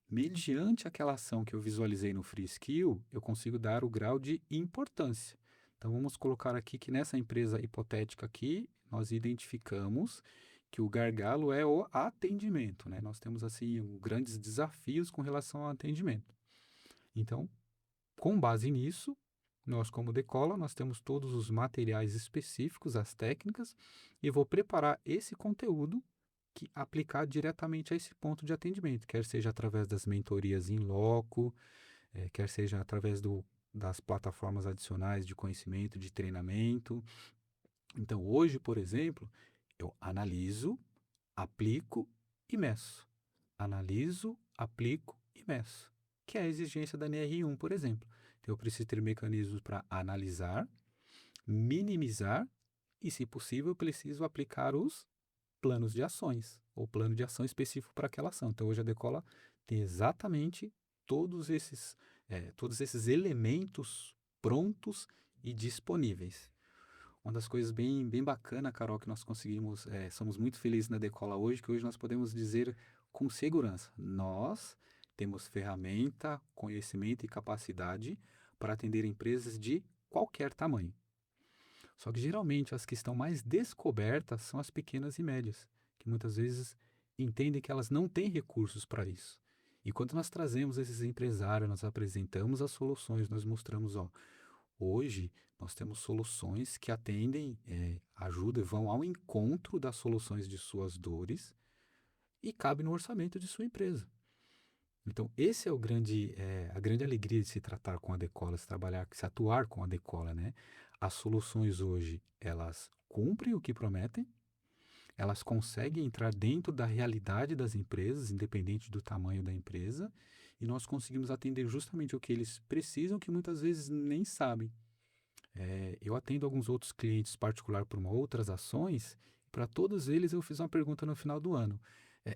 Mediante aquela ação que eu visualizei no Free Skill, eu consigo dar o grau de importância. Então, vamos colocar aqui que nessa empresa hipotética aqui, nós identificamos que o gargalo é o atendimento, né? Nós temos, assim, grandes desafios com relação ao atendimento. Então, com base nisso, nós como Decola, nós temos todos os materiais específicos, as técnicas, e eu vou preparar esse conteúdo que aplicar diretamente a esse ponto de atendimento, quer seja através das mentorias em loco, quer seja através das plataformas adicionais de conhecimento, de treinamento. Então, hoje, por exemplo, Eu analiso, aplico e meço. Analiso, aplico e meço. Que é a exigência da NR1, por exemplo. Então, eu preciso ter mecanismos para analisar, minimizar e, se possível, eu preciso aplicar os planos de ações ou plano de ação específico para aquela ação. Então, hoje a Decola tem exatamente todos esses, todos esses elementos prontos e disponíveis. Uma das coisas bem bacana, Carol, que nós conseguimos, somos muito felizes na Decola hoje, que hoje nós podemos dizer com segurança, nós temos ferramenta, conhecimento e capacidade para atender empresas de qualquer tamanho. Só que geralmente as que estão mais descobertas são as pequenas e médias, que muitas vezes entendem que elas não têm recursos para isso. E quando nós trazemos esses empresários, nós apresentamos as soluções, nós mostramos, ó, hoje nós temos soluções que atendem, ajudam, vão ao encontro das soluções de suas dores e cabe no orçamento de sua empresa. Então, esse é a grande alegria de se tratar com a Decola, se trabalhar, se atuar com a Decola, né? As soluções hoje, elas cumprem o que prometem, elas conseguem entrar dentro da realidade das empresas, independente do tamanho da empresa, e nós conseguimos atender justamente o que eles precisam, que muitas vezes nem sabem. Eu atendo alguns outros clientes particular por outras ações, para todos eles eu fiz uma pergunta no final do ano.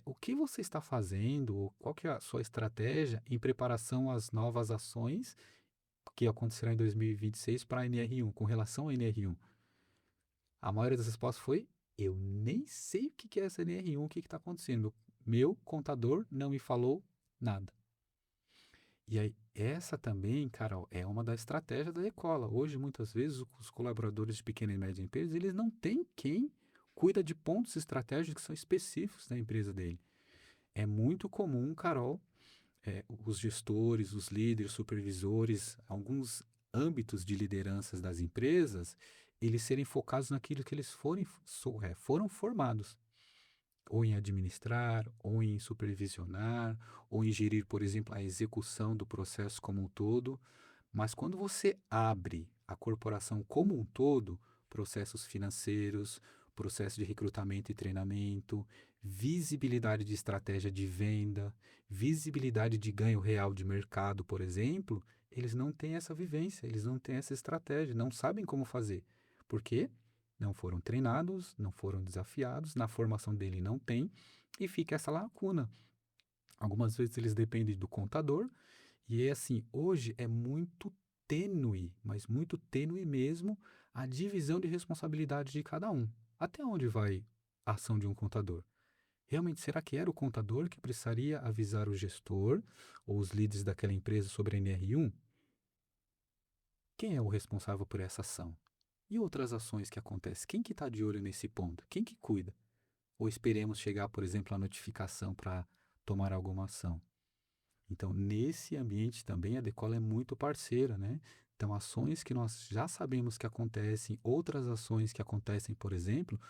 O que você está fazendo, ou qual que é a sua estratégia em preparação às novas ações que acontecerão em 2026 para a NR1, com relação à NR1? A maioria das respostas foi: eu nem sei o que é essa NR1, o que está acontecendo. Meu contador não me falou nada. E aí, essa também, Carol, é uma das estratégias da Decola. Hoje, muitas vezes, os colaboradores de pequena e média empresa, eles não têm quem cuida de pontos estratégicos que são específicos da empresa dele. É muito comum, Carol, os gestores, os líderes, supervisores, alguns âmbitos de lideranças das empresas, eles serem focados naquilo que eles foram formados, ou em administrar, ou em supervisionar, ou em gerir, por exemplo, a execução do processo como um todo. Mas quando você abre a corporação como um todo, processos financeiros, processo de recrutamento e treinamento, visibilidade de estratégia de venda, visibilidade de ganho real de mercado, por exemplo, eles não têm essa vivência, eles não têm essa estratégia, não sabem como fazer. Por quê? Não foram treinados, não foram desafiados, na formação dele não tem, e fica essa lacuna. Algumas vezes eles dependem do contador, e é assim, hoje é muito tênue, mas muito tênue mesmo, a divisão de responsabilidade de cada um. Até onde vai a ação de um contador? Realmente, será que era o contador que precisaria avisar o gestor ou os líderes daquela empresa sobre a NR1? Quem é o responsável por essa ação? E outras ações que acontecem? Quem que está de olho nesse ponto? Quem que cuida? Ou esperemos chegar, por exemplo, a notificação para tomar alguma ação? Então, nesse ambiente também a Decola é muito parceira, né? Então, ações que nós já sabemos que acontecem, outras ações que acontecem, por exemplo,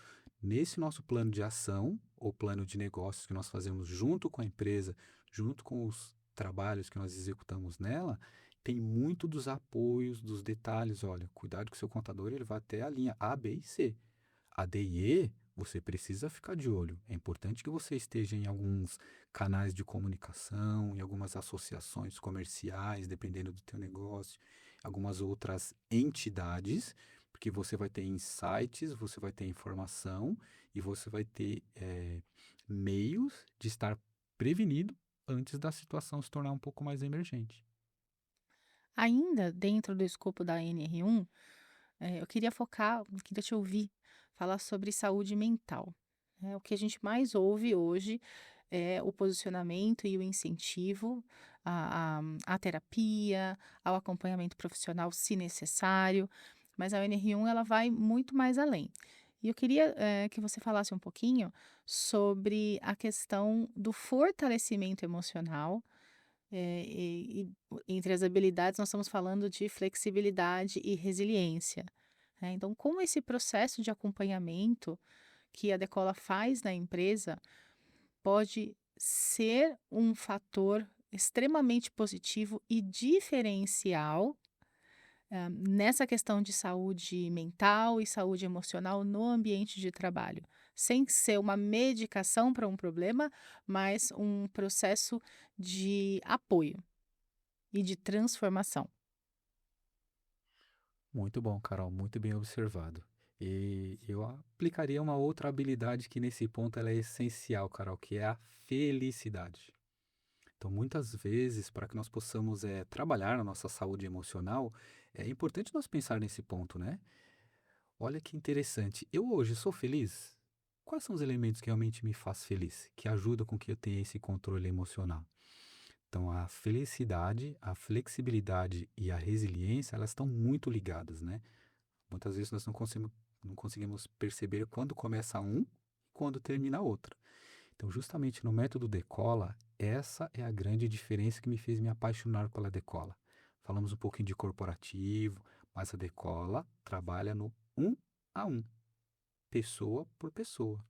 nesse nosso plano de ação ou plano de negócios que nós fazemos junto com a empresa, junto com os trabalhos que nós executamos nela, tem muito dos apoios, dos detalhes. Olha, cuidado que o seu contador ele vai até a linha A, B e C. A D e E, você precisa ficar de olho. É importante que você esteja em alguns canais de comunicação, em algumas associações comerciais, dependendo do teu negócio, algumas outras entidades, porque você vai ter insights, você vai ter informação e você vai ter meios de estar prevenido antes da situação se tornar um pouco mais emergente. Ainda dentro do escopo da NR1, eu queria te ouvir falar sobre saúde mental, né. O que a gente mais ouve hoje é o posicionamento e o incentivo à terapia, ao acompanhamento profissional, se necessário, mas a NR1 ela vai muito mais além. E eu queria, que você falasse um pouquinho sobre a questão do fortalecimento emocional, entre as habilidades nós estamos falando de flexibilidade e resiliência, né. Então como esse processo de acompanhamento que a Decola faz na empresa pode ser um fator extremamente positivo e diferencial, nessa questão de saúde mental e saúde emocional no ambiente de trabalho. sem ser uma medicação para um problema, mas um processo de apoio e de transformação. Muito bom, Carol, muito bem observado. E eu aplicaria uma outra habilidade que nesse ponto ela é essencial, Carol, que é a felicidade. Então, muitas vezes, para que nós possamos trabalhar na nossa saúde emocional, é importante nós pensar nesse ponto, né? Olha que interessante. Eu hoje sou feliz? Quais são os elementos que realmente me faz feliz, que ajudam com que eu tenha esse controle emocional? Então, a felicidade, a flexibilidade e a resiliência, elas estão muito ligadas, né? Muitas vezes nós não conseguimos perceber quando começa um e quando termina outro. Então, justamente no método Decola, essa é a grande diferença que me fez me apaixonar pela Decola. Falamos um pouquinho de corporativo, mas a Decola trabalha no um a um, pessoa por pessoa.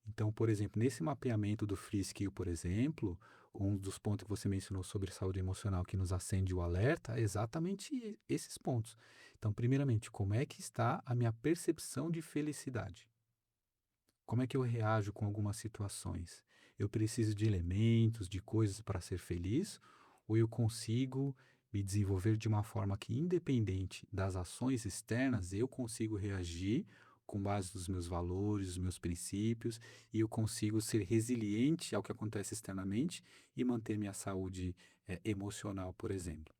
Então, por exemplo, nesse mapeamento do Free Skill, por exemplo, um dos pontos que você mencionou sobre saúde emocional que nos acende o alerta é exatamente esses pontos. Então, primeiramente, como é que está a minha percepção de felicidade? Como é que eu reajo com algumas situações? Eu preciso de elementos, de coisas para ser feliz? Ou eu consigo me desenvolver de uma forma que, independente das ações externas, eu consigo reagir com base nos meus valores, nos meus princípios, e eu consigo ser resiliente ao que acontece externamente e manter minha saúde emocional, por exemplo.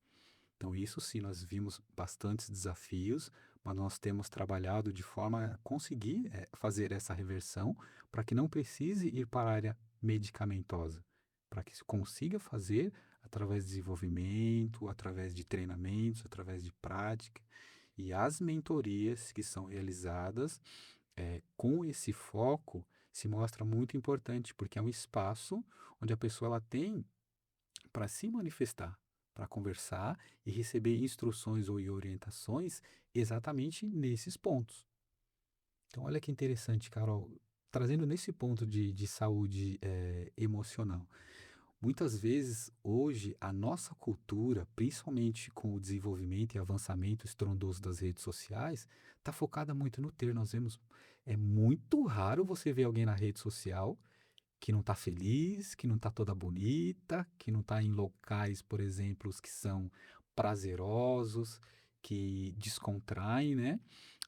Então, isso sim, nós vimos bastantes desafios, mas nós temos trabalhado de forma a conseguir fazer essa reversão para que não precise ir para a área medicamentosa, para que se consiga fazer através de desenvolvimento, através de treinamentos, através de prática. E as mentorias que são realizadas com esse foco se mostra muito importante, porque é um espaço onde a pessoa ela tem para se manifestar, para conversar e receber instruções ou orientações exatamente nesses pontos. Então, olha que interessante, Carol, trazendo nesse ponto de saúde emocional. Muitas vezes, hoje, a nossa cultura, principalmente com o desenvolvimento e avançamento estrondoso das redes sociais, está focada muito no ter. Nós vemos, é muito raro você ver alguém na rede social que não está feliz, que não está toda bonita, que não está em locais, por exemplo, os que são prazerosos, que descontraem, né?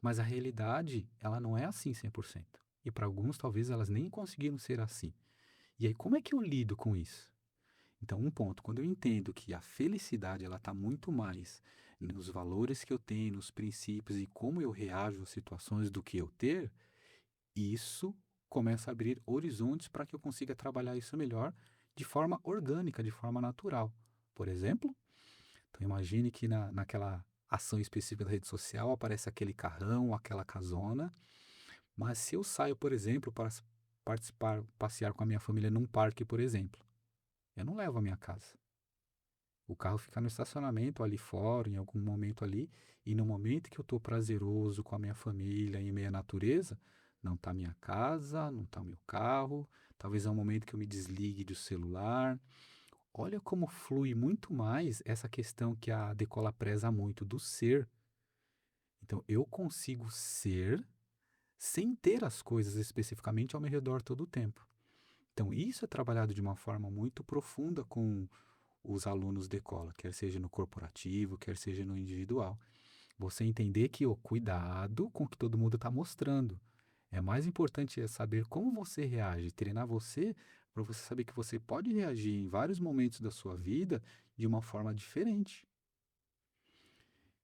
Mas a realidade, ela não é assim 100%. E para alguns, talvez elas nem conseguiram ser assim. E aí, como é que eu lido com isso? Então, um ponto, quando eu entendo que a felicidade, ela está muito mais nos valores que eu tenho, nos princípios e como eu reajo às situações do que eu ter, isso começa a abrir horizontes para que eu consiga trabalhar isso melhor de forma orgânica, de forma natural. Por exemplo, então imagine que naquela ação específica da rede social aparece aquele carrão, aquela casona, mas se eu saio, por exemplo, para participar, passear com a minha família num parque, por exemplo, eu não levo a minha casa. O carro fica no estacionamento ali fora, em algum momento ali, e no momento que eu estou prazeroso com a minha família, em meio à natureza, não está minha casa, não está o meu carro, talvez é um momento que eu me desligue do celular. Olha como flui muito mais essa questão que a Decola preza muito do ser. Então, eu consigo ser sem ter as coisas especificamente ao meu redor todo o tempo. Então, isso é trabalhado de uma forma muito profunda com os alunos Decola, quer seja no corporativo, quer seja no individual. Você entender que o cuidado com o que todo mundo está mostrando. É mais importante saber como você reage, treinar você para você saber que você pode reagir em vários momentos da sua vida de uma forma diferente.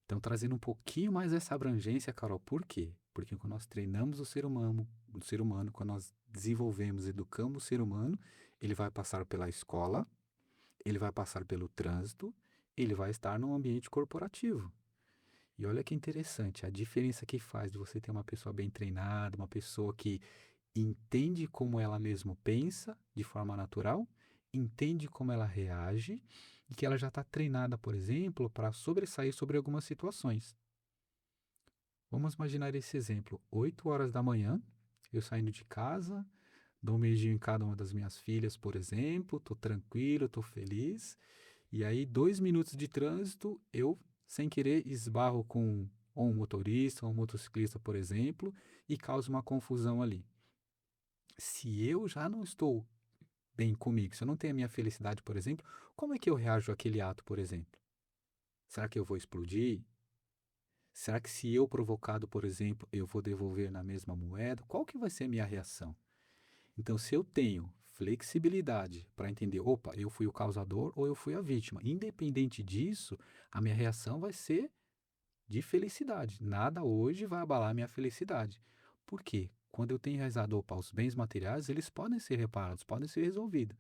Então, trazendo um pouquinho mais essa abrangência, Carol, por quê? Porque quando nós treinamos o ser humano, quando nós desenvolvemos, educamos o ser humano, ele vai passar pela escola, ele vai passar pelo trânsito, ele vai estar num ambiente corporativo. E olha que interessante, a diferença que faz de você ter uma pessoa bem treinada, uma pessoa que entende como ela mesma pensa de forma natural, entende como ela reage e que ela já está treinada, por exemplo, para sobressair sobre algumas situações. Vamos imaginar esse exemplo: 8 horas da manhã, eu saindo de casa, dou um beijinho em cada uma das minhas filhas, por exemplo, estou tranquilo, estou feliz. E aí, 2 minutos de trânsito, eu, sem querer, esbarro com ou um motorista ou um motociclista, por exemplo, e causo uma confusão ali. Se eu já não estou bem comigo, se eu não tenho a minha felicidade, por exemplo, como é que eu reajo àquele ato, por exemplo? Será que eu vou explodir? Será que se eu provocado, por exemplo, eu vou devolver na mesma moeda? Qual que vai ser a minha reação? Então, se eu tenho flexibilidade para entender, opa, eu fui o causador ou eu fui a vítima, independente disso, a minha reação vai ser de felicidade. Nada hoje vai abalar a minha felicidade. Por quê? Quando eu tenho enraizado, opa, os bens materiais, eles podem ser reparados, podem ser resolvidos.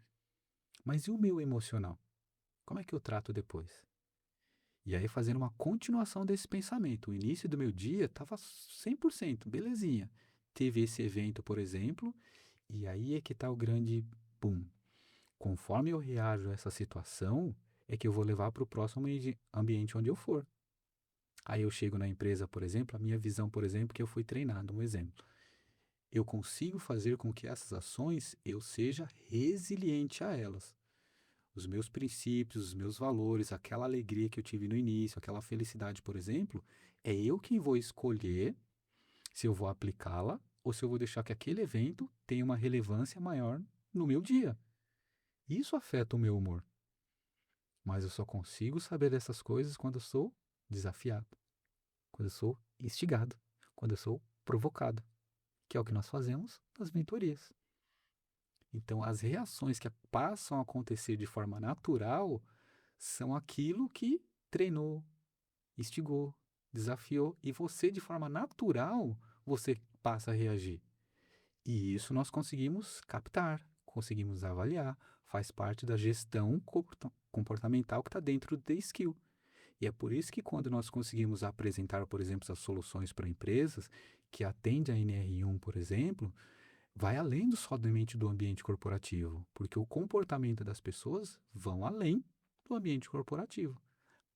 Mas e o meu emocional? Como é que eu trato depois? E aí, fazendo uma continuação desse pensamento. O início do meu dia estava 100%, belezinha. Teve esse evento, por exemplo, e aí é que está o grande boom. Conforme eu reajo a essa situação, é que eu vou levar para o próximo ambiente onde eu for. Aí eu chego na empresa, por exemplo, a minha visão, por exemplo, que eu fui treinado, um exemplo. Eu consigo fazer com que essas ações eu seja resiliente a elas. Os meus princípios, os meus valores, aquela alegria que eu tive no início, aquela felicidade, por exemplo, é eu quem vou escolher se eu vou aplicá-la ou se eu vou deixar que aquele evento tenha uma relevância maior no meu dia. Isso afeta o meu humor. Mas eu só consigo saber dessas coisas quando eu sou desafiado, quando eu sou instigado, quando eu sou provocado, que é o que nós fazemos nas mentorias. Então, as reações que passam a acontecer de forma natural são aquilo que treinou, instigou, desafiou e você, de forma natural, você passa a reagir. E isso nós conseguimos captar, conseguimos avaliar, faz parte da gestão comportamental que está dentro da skill. E é por isso que quando nós conseguimos apresentar, por exemplo, as soluções para empresas que atendem a NR1, por exemplo, vai além do somente do ambiente corporativo, porque o comportamento das pessoas vão além do ambiente corporativo,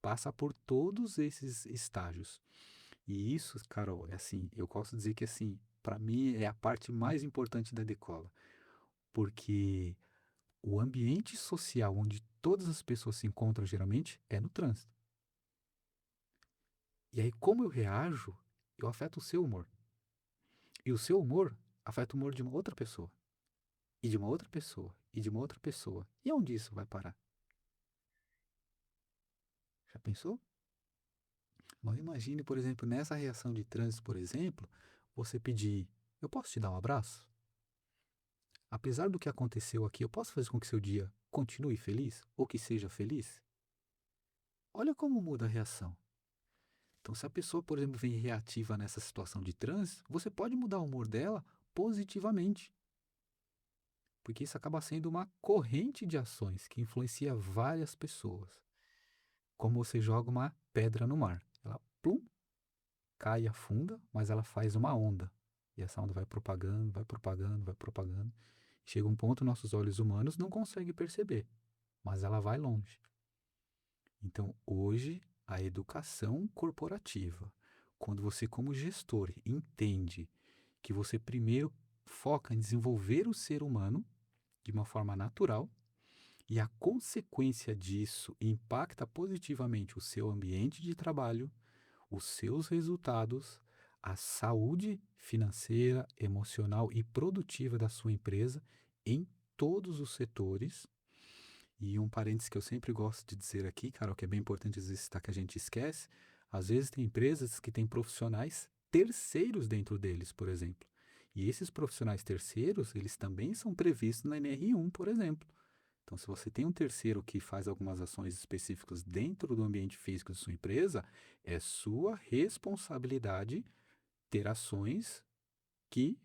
passa por todos esses estágios. E isso, Carol, é assim, eu posso dizer que assim, para mim é a parte mais importante da Decola, porque o ambiente social onde todas as pessoas se encontram geralmente é no trânsito. E aí, como eu reajo, eu afeto o seu humor. E o seu humor afeta o humor de uma outra pessoa. E de uma outra pessoa. E de uma outra pessoa. E onde isso vai parar? Já pensou? Mas imagine, por exemplo, nessa reação de trânsito, por exemplo, você pedir: eu posso te dar um abraço? Apesar do que aconteceu aqui, eu posso fazer com que seu dia continue feliz? Ou que seja feliz? Olha como muda a reação. Então, se a pessoa, por exemplo, vem reativa nessa situação de trânsito, você pode mudar o humor dela positivamente. Porque isso acaba sendo uma corrente de ações que influencia várias pessoas. Como você joga uma pedra no mar. Ela, plum, cai e afunda, mas ela faz uma onda. E essa onda vai propagando, vai propagando, vai propagando. Chega um ponto nossos olhos humanos não conseguem perceber, mas ela vai longe. Então, hoje, a educação corporativa, quando você, como gestor, entende que você primeiro foca em desenvolver o ser humano de uma forma natural e a consequência disso impacta positivamente o seu ambiente de trabalho, os seus resultados, a saúde financeira, emocional e produtiva da sua empresa em todos os setores. E um parênteses que eu sempre gosto de dizer aqui, Carol, que é bem importante às vezes citar que a gente esquece, às vezes tem empresas que têm profissionais terceiros dentro deles, por exemplo. E esses profissionais terceiros, eles também são previstos na NR1, por exemplo. Então, se você tem um terceiro que faz algumas ações específicas dentro do ambiente físico de sua empresa, é sua responsabilidade ter ações que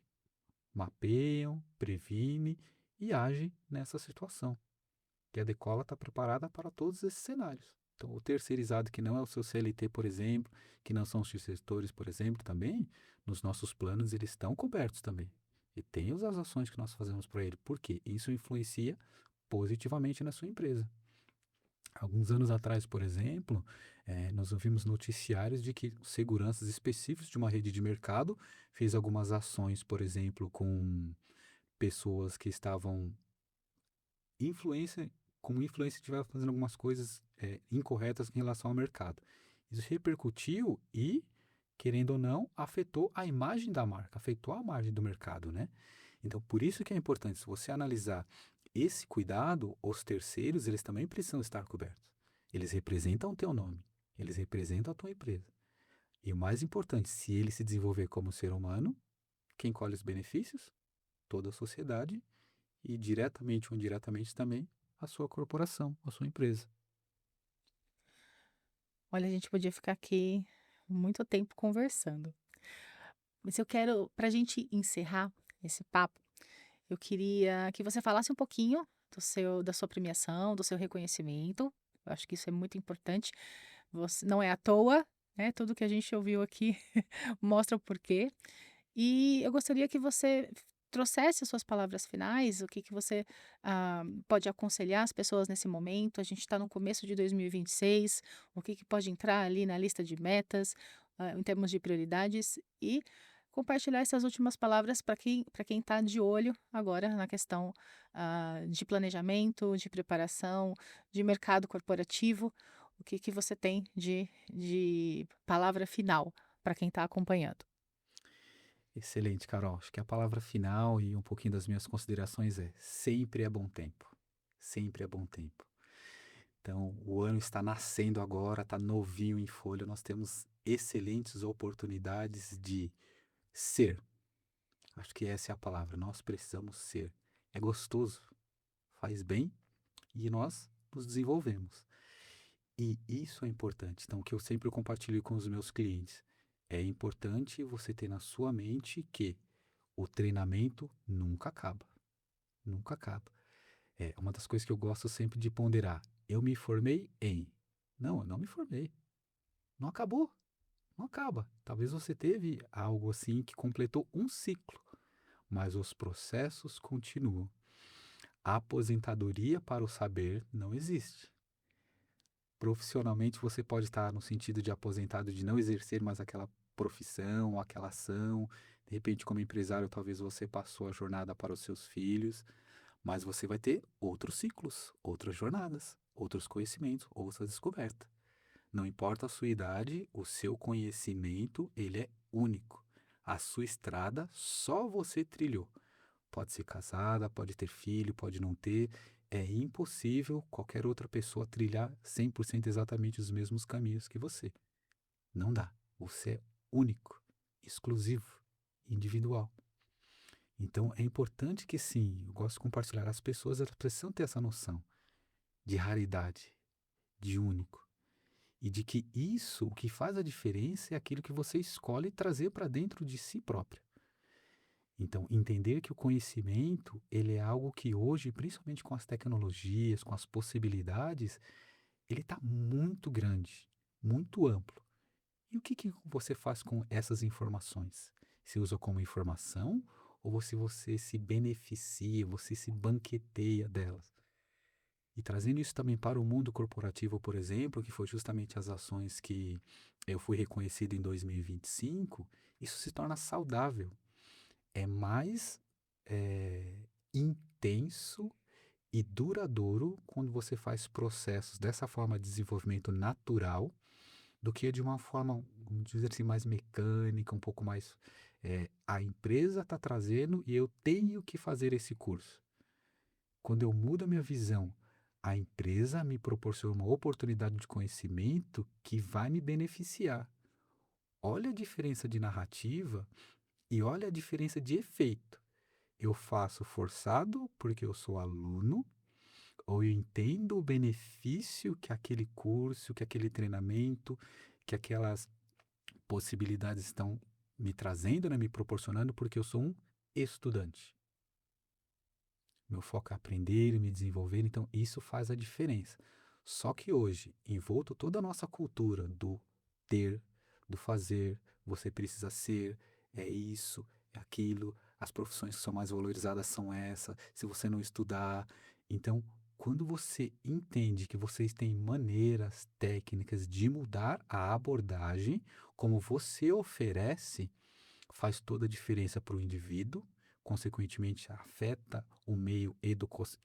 mapeiam, previnem e agem nessa situação. Que a Decola está preparada para todos esses cenários. Então, o terceirizado que não é o seu CLT, por exemplo, que não são os gestores, por exemplo, também, nos nossos planos eles estão cobertos também. E tem as ações que nós fazemos para ele. Por quê? Isso influencia positivamente na sua empresa. Alguns anos atrás, por exemplo, nós ouvimos noticiários de que seguranças específicos de uma rede de mercado fez algumas ações, por exemplo, com pessoas que estavam influência, como influência estiver fazendo algumas coisas incorretas em relação ao mercado. Isso repercutiu e, querendo ou não, afetou a imagem da marca, afetou a margem do mercado, né? Então, por isso que é importante, se você analisar esse cuidado, os terceiros, eles também precisam estar cobertos. Eles representam o teu nome, eles representam a tua empresa. E o mais importante, se ele se desenvolver como ser humano, quem colhe os benefícios? Toda a sociedade e diretamente ou indiretamente também a sua corporação, a sua empresa. Olha, a gente podia ficar aqui muito tempo conversando. Mas eu quero, para a gente encerrar esse papo, eu queria que você falasse um pouquinho da sua premiação, do seu reconhecimento. Eu acho que isso é muito importante. Você, não é à toa, né? Tudo que a gente ouviu aqui mostra o porquê. E eu gostaria que você trouxesse as suas palavras finais, o que que você pode aconselhar as pessoas nesse momento. A gente está no começo de 2026, o que que pode entrar ali na lista de metas, em termos de prioridades, e compartilhar essas últimas palavras para quem está de olho agora na questão de planejamento, de preparação, de mercado corporativo. O que que você tem de palavra final para quem está acompanhando? Excelente, Carol. Acho que a palavra final e um pouquinho das minhas considerações é: sempre é bom tempo. Sempre é bom tempo. Então, o ano está nascendo agora, está novinho em folha. Nós temos excelentes oportunidades de ser. Acho que essa é a palavra. Nós precisamos ser. É gostoso, faz bem e nós nos desenvolvemos. E isso é importante. Então, o que eu sempre compartilho com os meus clientes: é importante você ter na sua mente que o treinamento nunca acaba. Nunca acaba. É uma das coisas que eu gosto sempre de ponderar. Eu me formei em. Não, eu não me formei. Não acabou. Não acaba. Talvez você teve algo assim que completou um ciclo, mas os processos continuam. A aposentadoria para o saber não existe. Profissionalmente você pode estar no sentido de aposentado, de não exercer mais aquela profissão, aquela ação. De repente, como empresário, talvez você passou a jornada para os seus filhos, mas você vai ter outros ciclos, outras jornadas, outros conhecimentos, outras descobertas. Não importa a sua idade, o seu conhecimento, ele é único. A sua estrada só você trilhou. Pode ser casada, pode ter filho, pode não ter. É impossível qualquer outra pessoa trilhar 100% exatamente os mesmos caminhos que você. Não dá. Você é único, exclusivo, individual. Então é importante que sim, eu gosto de compartilhar. As pessoas elas precisam ter essa noção de raridade, de único. E de que isso, o que faz a diferença é aquilo que você escolhe trazer para dentro de si próprio. Então, entender que o conhecimento, ele é algo que hoje, principalmente com as tecnologias, com as possibilidades, ele está muito grande, muito amplo. E o que, que você faz com essas informações? Se usa como informação ou se você se beneficia, você se banqueteia delas? E trazendo isso também para o mundo corporativo, por exemplo, que foi justamente as ações que eu fui reconhecido em 2025, isso se torna saudável. É mais intenso e duradouro quando você faz processos dessa forma de desenvolvimento natural do que de uma forma, vamos dizer assim, mais mecânica, um pouco mais. A empresa está trazendo e eu tenho que fazer esse curso. Quando eu mudo a minha visão, a empresa me proporciona uma oportunidade de conhecimento que vai me beneficiar. Olha a diferença de narrativa e olha a diferença de efeito. Eu faço forçado porque eu sou aluno, ou eu entendo o benefício que aquele curso, que aquele treinamento, que aquelas possibilidades estão me trazendo, né, me proporcionando, porque eu sou um estudante. Meu foco é aprender e me desenvolver, então isso faz a diferença. Só que hoje, envolto toda a nossa cultura do ter, do fazer, você precisa ser, é isso, é aquilo, as profissões que são mais valorizadas são essa, se você não estudar. Então, quando você entende que vocês têm maneiras, técnicas de mudar a abordagem, como você oferece, faz toda a diferença para o indivíduo, consequentemente afeta o meio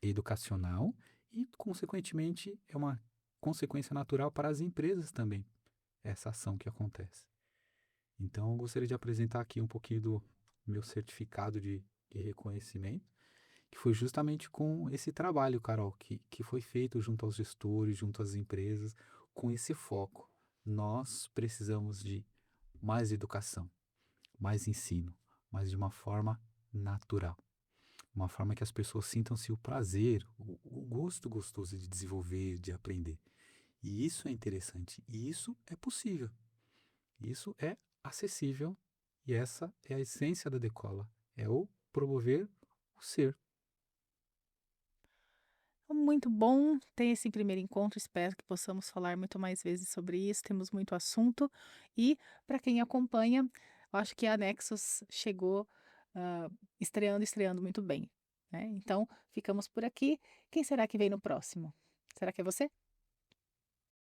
educacional e, consequentemente, é uma consequência natural para as empresas também, essa ação que acontece. Então, eu gostaria de apresentar aqui um pouquinho do meu certificado de de reconhecimento, que foi justamente com esse trabalho, Carol, que foi feito junto aos gestores, junto às empresas, com esse foco. Nós precisamos de mais educação, mais ensino, mas de uma forma natural. Uma forma que as pessoas sintam-se o prazer, o gosto gostoso de desenvolver, de aprender. E isso é interessante, e isso é possível, isso é acessível, e essa é a essência da Decola, é o promover o ser. Muito bom ter esse primeiro encontro, espero que possamos falar muito mais vezes sobre isso, temos muito assunto. E para quem acompanha, eu acho que a Nexus chegou, hã, estreando muito bem, né. Então ficamos por aqui. Quem será que vem no próximo? Será que é você?